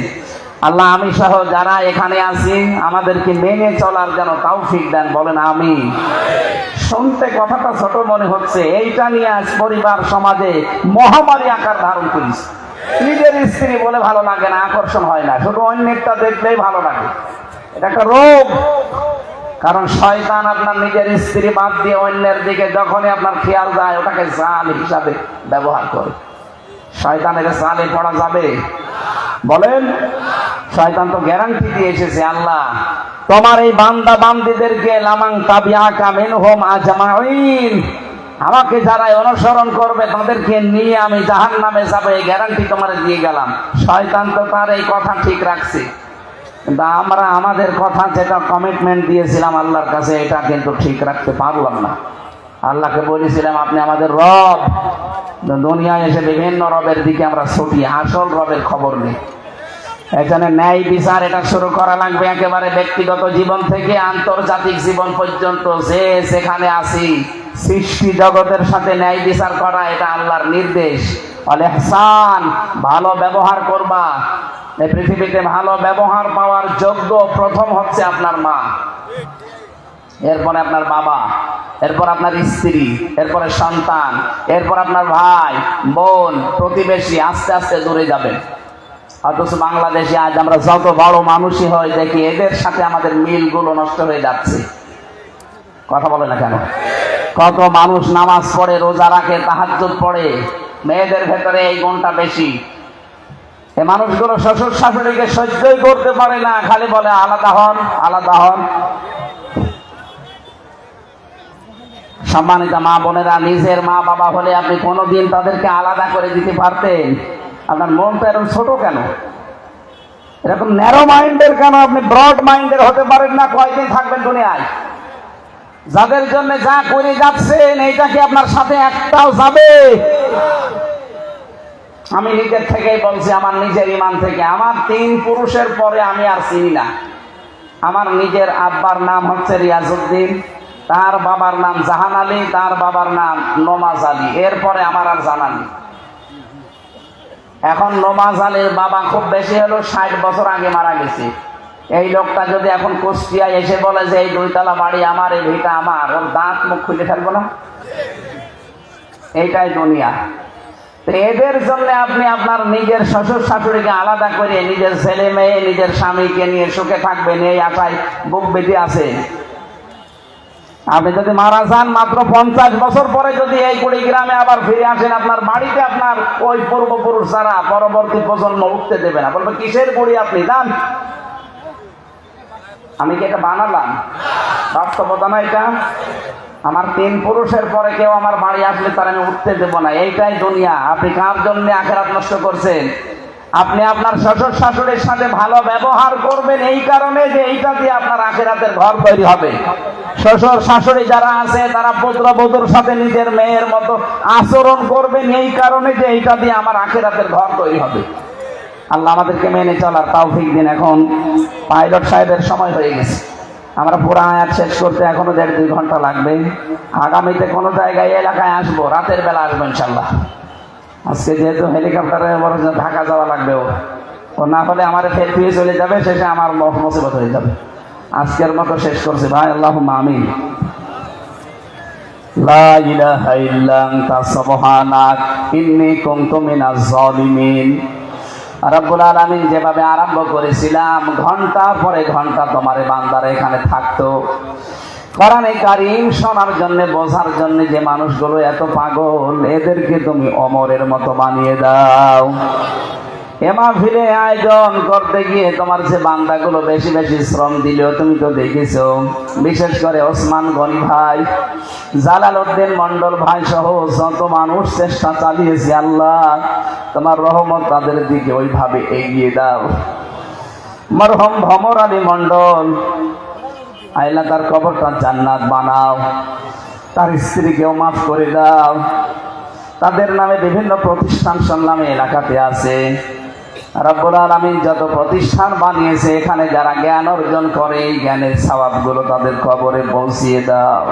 আল্লাহ আমি সহ যারা এখানে আছি আমাদেরকে মেনে চলার যেন তৌফিক দেন। বলেন আমিন। শুনতে কথাটা ছোট মনে হচ্ছে, এইটা নিয়ে আজ পরিবার সমাজে মহামারী আকার ধারণ করেছে। নিজের স্ত্রী বলে ভালো লাগে না, আকর্ষণ হয় না, শুধু অন্যেরটা দেখলেই ভালো লাগে। এটা একটা রোগ। কারণ শয়তান আপনার নিজের স্ত্রী বাদ দিয়ে অন্যের দিকে যখনই আপনার খেয়াল যায়, ওটাকে জাল হিসাবে ব্যবহার করে। শয়তানের জালে পড়া যাবে? বলেন। শয়তান তো গ্যারান্টি দিয়ে এসেছে, আল্লাহ তোমার এই বান্দা বান্দীদেরকে লামাং তাবিআকা মিনহুম আজমাইন, আমাকে যারা অনুসরণ করবে তাদেরকে নিয়ে আমি জাহান্নামে যাব, এই গ্যারান্টি তোমার দিয়ে গেলাম। শয়তান তো তার এই কথা ঠিক রাখছে, কিন্তু আমরা আমাদের কথা যেটা কমিটমেন্ট দিয়েছিলাম আল্লাহর কাছে, এটা কিন্তু ঠিক রাখতে পারলাম না। আল্লাহকে বলেছিলাম আপনি আমাদের রব, দুনিয়ায় এসে বিভিন্ন রবের দিকে আমরা ছুটি, আসল রবের খবর নেই। এখানে ন্যায় বিচার এটা শুরু করা লাগবে একেবারে ব্যক্তিগত জীবন থেকে আন্তর্জাতিক জীবন পর্যন্ত। যে সেখানে আসি, সৃষ্টি জগতের সাথে ন্যায় বিচার করা, এটা আল্লাহর নির্দেশ। আল ইহসান, ভালো ব্যবহার করবা। এই পৃথিবীতে ভালো ব্যবহার পাওয়ার যোগ্য প্রথম হচ্ছে আপনার মা, এরপরে আপনার বাবা, এরপর আপনার স্ত্রী, এরপরে সন্তান, এরপর আপনার ভাই বোন, প্রতিবেশী। আস্তে আস্তে দূরে যাবেন। অথচ বাংলাদেশে আজ আমরা যত বড় মানুষই হই, দেখি এদের সাথে আমাদের মিলগুলো নষ্ট হয়ে যাচ্ছে। কথা বলে না কেন? কত মানুষ নামাজ পড়ে, রোজা রাখে, তাহাজ্জুদ পড়ে, মেয়েদের ভেতরে এই গুণটা বেশি। এই মানুষগুলো শ্বশুর শাশুড়িকে সহ্যই করতে পারে না, খালি বলে আলাদা হন, আলাদা হন। সম্মানিত মা বোনেরা, নিজের মা বাবা হলে আপনি কোনোদিন তাদেরকে আলাদা করে দিতে পারতেন? আপনার মনটা এরকম ছোট কেন? এরকম ন্যারো মাইন্ডের কেন? আপনি ব্রড মাইন্ডের হতে পারেন না? কয়দিন থাকবেন দুনিয়ায়? যাদের জন্য যা করে যাচ্ছেন, এইটা কি আপনার সাথে একটাও যাবে? আমি নিজের থেকেই বলছি, আমার নিজের ইমান থেকে, আমার 3 পুরুষের পরে আমি আর চিনি না। আমার নিজের আব্বার নাম হচ্ছে রিয়াজউদ্দিন, তার বাবার নাম জাহান আলী, তার বাবার নাম নমাজ আলী, এরপরে আমার আর জানা নেই। এখন নমাজ আলীর বাবা খুব বেশি হলো 60 বছর আগে মারা গেছে। এই লোকটা যদি এখন কুষ্টিয়ায় এসে বলে যে এই 2 তলা বাড়ি আমার, এই ভিটা আমার, ওর দাঁত মুখ খুলে ফেলবো না? এইটাই দুনিয়া। তো এদের জন্য আপনি আপনার নিজের শ্বশুর শাশুড়িকে আলাদা করে নিজের ছেলে মেয়ে নিজের স্বামীকে নিয়ে সুখে থাকবেন এই আশায় বুক বেঁধে আছে। আপনি যদি মারা যান মাত্র 50 বছর পরে যদি এই কুড়িগ্রামে আবার ফিরে আসেন, আপনার বাড়িতে আপনার ওই পূর্বপুরুষ যারা পরবর্তী প্রজন্ম উঠতে দেবে না, বলবে কিসের বুড়ি আপনি যান। আমি কি এটা বানালাম? বাস্তবতা না এটা। আমার 3 পুরুষের পরে কেউ আমার বাড়ি আসলে তার আমি উঠতে দেব না। এইটাই দুনিয়া। আপনি কার জন্য আখিরাত নষ্ট করছেন? আপনি আপনার শ্বশুর শাশুড়ির সাথে ভালো ব্যবহার করবেন এই কারণে যে এইটা দিয়ে আপনার আখিরাতের ঘর তৈরি হবে। শ্বশুর শাশুড়ি যারা আছে তারা পুত্রবধূর সাথে নিজের মেয়ের মতো আচরণ করবেন এই কারণে যে এইটা দিয়ে আমার আখিরাতের ঘর তৈরি হবে। আল্লাহ আমাদেরকে মেনে চলার তৌফিক দিন। এখন পাইলট সাহেবের সময় হয়ে গেছে। আমরা পুরো আয়াত শেষ করতে এখনো 1.5-2 ঘন্টা লাগবে। আগামীতে কোনো জায়গায় এলাকায় আসবো, রাতের বেলা আসবো ইনশাল্লাহ। আজকে যেহেতু হেলিকপ্টারে ঢাকা যাওয়া লাগবে, ও না হলে আমার ফের ফিরে চলে যাবে, শেষে আমার মুসিবত হয়ে যাবে। আজকের মতো শেষ করছি ভাই। আল্লাহুম্মা আমিন। লা ইলাহা ইল্লা আনতা সুবহানাক ইন্নী কুনতু মিনাজ জালিমিন। রব্বুল আলামিন যেভাবে আরম্ভ করেছিলাম, ঘন্টার পরে ঘন্টা তোমার বান্দারা এখানে থাকতো কোরআনে কারীম শোনার জন্য, বোঝার জন্য, যে মানুষগুলো এত পাগল এদেরকে তুমি অমরের মতো বানিয়ে দাও। এ মাহফিলে আয়োজন করতে গিয়ে তোমার যে বান্দাগুলো বেশি বেশি শ্রম দিলেও তুমি তো দেখেছো, বিশেষ করে ওসমান গনি ভাই, জালাল উদ্দিন মন্ডল ভাই সহ যত মানুষ চেষ্টা চালিয়েছে, আল্লাহ তোমার রহমত তাদের দিকে ওইভাবে এগিয়ে দাও। মরহুম ভমর আলী মন্ডল, আল্লাহ তার কবরটা জান্নাত বানাও, তার স্ত্রীকেও মাফ করে দাও। তাদের নামে বিভিন্ন প্রতিষ্ঠান শুনলাম এলাকাতে আছে। রব্বুল আলামিন যত প্রতিষ্ঠান বানিয়েছে এখানে যারা জ্ঞান অর্জন করে, এই জ্ঞানের সওয়াবগুলো তাদের কবরে পৌঁছিয়ে দাও।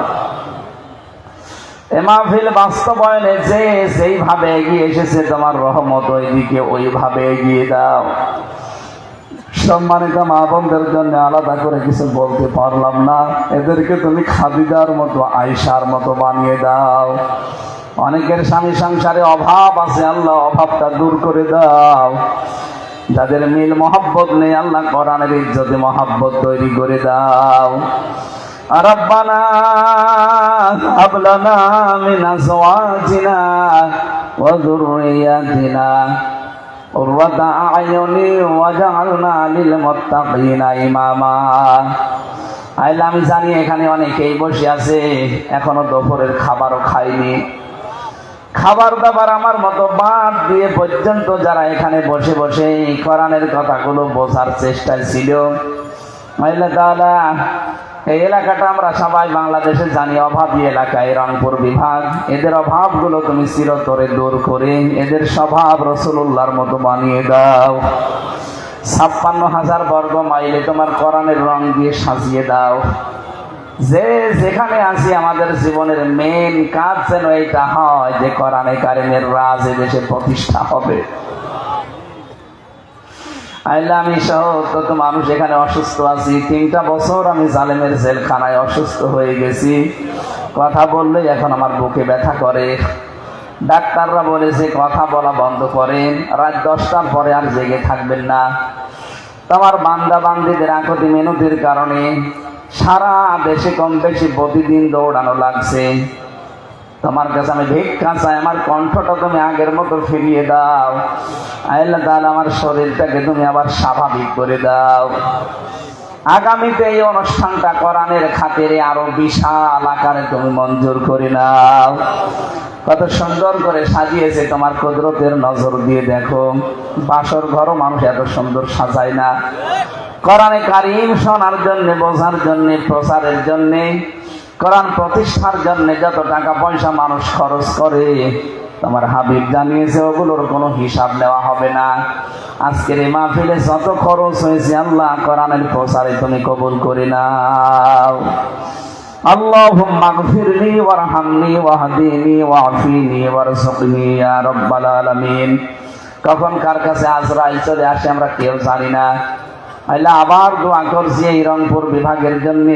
এ মাহফিল বাস্তবায়নে যে যেইভাবে এগিয়ে এসেছে তোমার রহমত ওইদিকে ওইভাবে এগিয়ে দাও। সম্মানিত মা বোনদের জন্য আলাদা করে কিছু বলতে পারলাম না, এদেরকে তুমি খাদিজার মতো, আয়েশার মতো বানিয়ে দাও। অনেকের স্বামী সংসারে অভাব আছে, আল্লাহ অভাবটা দূর করে দাও। যাদের মিল মহব্বত নেই, আল্লাহ কোরআনের ইজ্জতে মহব্বত তৈরি করে দাও। রব্বানা হাব লানা মিন আজওয়াজিনা ওয়া যুররিয়াতিনা কুররাতা আ'য়ুনি ওয়াজআলনা লিল মুত্তাকিনা ইমামা। আল্লাহ, আমি জানি এখানে অনেকেই বসে আছে, এখনো দুপুরের খাবারও খায়নি। খাবার দাবার আমার মতো বাদ দিয়ে পর্যন্ত যারা এখানে বসে বসে কোরআনের কথাগুলো বোঝার চেষ্টায় ছিল, আল্লাহ তাআলা এই এলাকাটা আমরা সবাই বাংলাদেশে জানি অভাবী এলাকা, এই রংপুর বিভাগ, এদের অভাবগুলো তুমি চিরতরে দূর করে এদের স্বভাব রাসূলুল্লাহর মতো বানিয়ে দাও। 56,000 বর্গ মাইলে তোমার কোরআনের রং দিয়ে সাজিয়ে দাও। যে যেখানে আছি আমাদের জীবনের মেন কাজ যেন এইটা হয় যে কোরআনে কারিমের রাজ দেশে প্রতিষ্ঠা হবে। আল্লাহ, আমি সহ কত মানুষ এখানে অসুস্থ আছি। 3টা বছর আমি জালেমের জেলখানায় অসুস্থ হয়ে গেছি। কথা বললে এখন আমার বুকে ব্যথা করে। ডাক্তাররা বলেছে কথা বলা বন্ধ করেন, রাত 10টার পরে আর জেগে থাকবেন না। তোমার বান্দা বান্দিদের আকুতি মিনতির কারণে সারা দেশে কম বেশি প্রতিদিন দৌড়ানো লাগছে। তোমার কাছে আমি ভিক্ষা চাই, আমার কণ্ঠটা তুমি আগের মতো ফিরিয়ে দাও। আল্লাহ তাআলা আমার শরীরটাকে তুমি আবার স্বাভাবিক করে দাও। আগামীতে এই অনুষ্ঠানটা কোরআনের খাতিরে আরো বিশাল আকারে তুমি মঞ্জুর করে নাও। কত সুন্দর করে সাজিয়েছে, তোমার কুদরতের নজর দিয়ে দেখো। বাসর ঘরও মানুষ এত সুন্দর সাজায় না। কোরআনে কারীম শোনার জন্য, বোঝার জন্য, প্রচারের জন্য, কোরআন প্রতিষ্ঠার জন্য যত টাকা পয়সা মানুষ খরচ করে, তোমার হাবিব জানিয়েছে ওগুলোর কোনো হিসাব নেওয়া হবে না। আজকের এই মাহফিলে যত খরচ হয়েছে আল্লাহ কোরআনের প্রচারে তুমি কবুল করে নাও। আল্লাহুম্মা গফিরলি ওয়ারহামনি ওয়াহদিনি ওয়াফিনি ওয়ারযুকনি ইয়া রাব্বাল আলামিন। কখন কার কাছে আজরাইল চলে আসে আমরা কেউ জানি না। আল্লাহ আবার দোয়া করছি এই রংপুর বিভাগের জন্য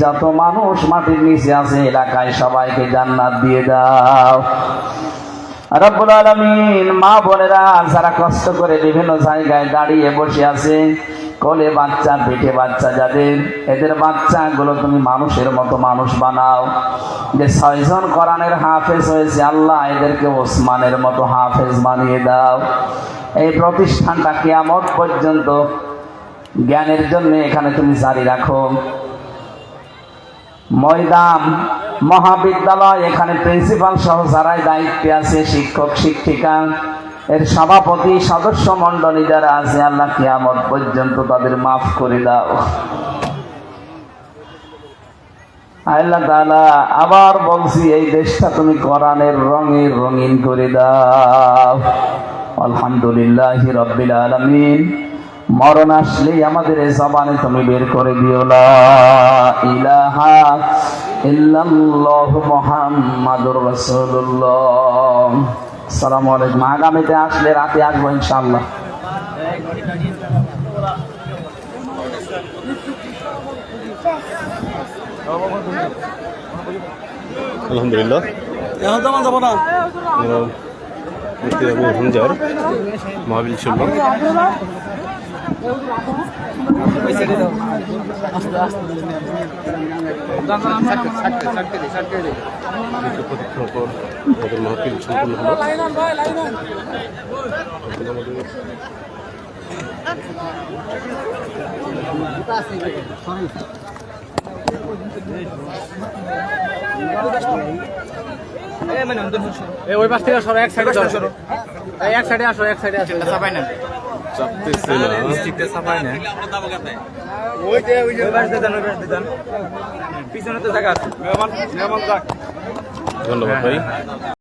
যত মানুষ মাটির নিচে আছে এলাকায় সবাইকে জান্নাত দিয়ে দাও রব্বুল আলামিন। মা বোনেরা যারা কষ্ট করে বিভিন্ন জায়গায় দাঁড়িয়ে বসে আছে, কোলে বাচ্চা পেটে বাচ্চা যাদের, এদের বাচ্চাগুলো তুমি মানুষের মতো মানুষ বানাও। যে 6 জন কোরআনের হাফেজ হয়েছে আল্লাহ এদেরকে ওসমানের মতো হাফেজ বানিয়ে দাও। এই প্রতিষ্ঠানটা কিয়ামত পর্যন্ত জ্ঞানের জন্য এখানে তুমি জারি রাখো। ময়দান মহাবিদ্যালয় এখানে প্রিন্সিপাল সহ যারাই দায়িত্বে আছে, শিক্ষক শিক্ষিকা এর সভাপতি সদস্য মন্ডলী যারা আছে আল্লাহ কিয়ামত পর্যন্ত তাদের মাফ করে দাও। আল্লাহ তাআলা আবার বলছি এই দেশটা তুমি কোরআনের রঙে রঙিন করে দাও। আলহামদুলিল্লাহি রাব্বিল আলামিন। মরণ আসলেই আমাদের এই জবানে তুমি বের করে দিও লা ইলাহা ইল্লাল্লাহু মুহাম্মাদুর রাসূলুল্লাহ। আসসালামু আলাইকুম। আগামীতে আসলে রাতে আসবো ইনশাআল্লাহ। আলহামদুলিল্লাহ। এখন তো যাব না মুফতি আবু হামজার মাহফিল শুনল। প্রতিক্ষণ পর তাদের মাহফিল সম্পন্ন হলো। ওই পাশ থেকে সরো, এক সাইডে সরো, এক সাইডে আসো, এক সাইডে আসো। চাপাই না, চাপতেছে না, চাপাই না। ওই যে ওই পাশ দিয়ে যান, ওই পাশ দিয়ে যান, পিছনে তো জায়গা আছে। ধন্যবাদ ভাই।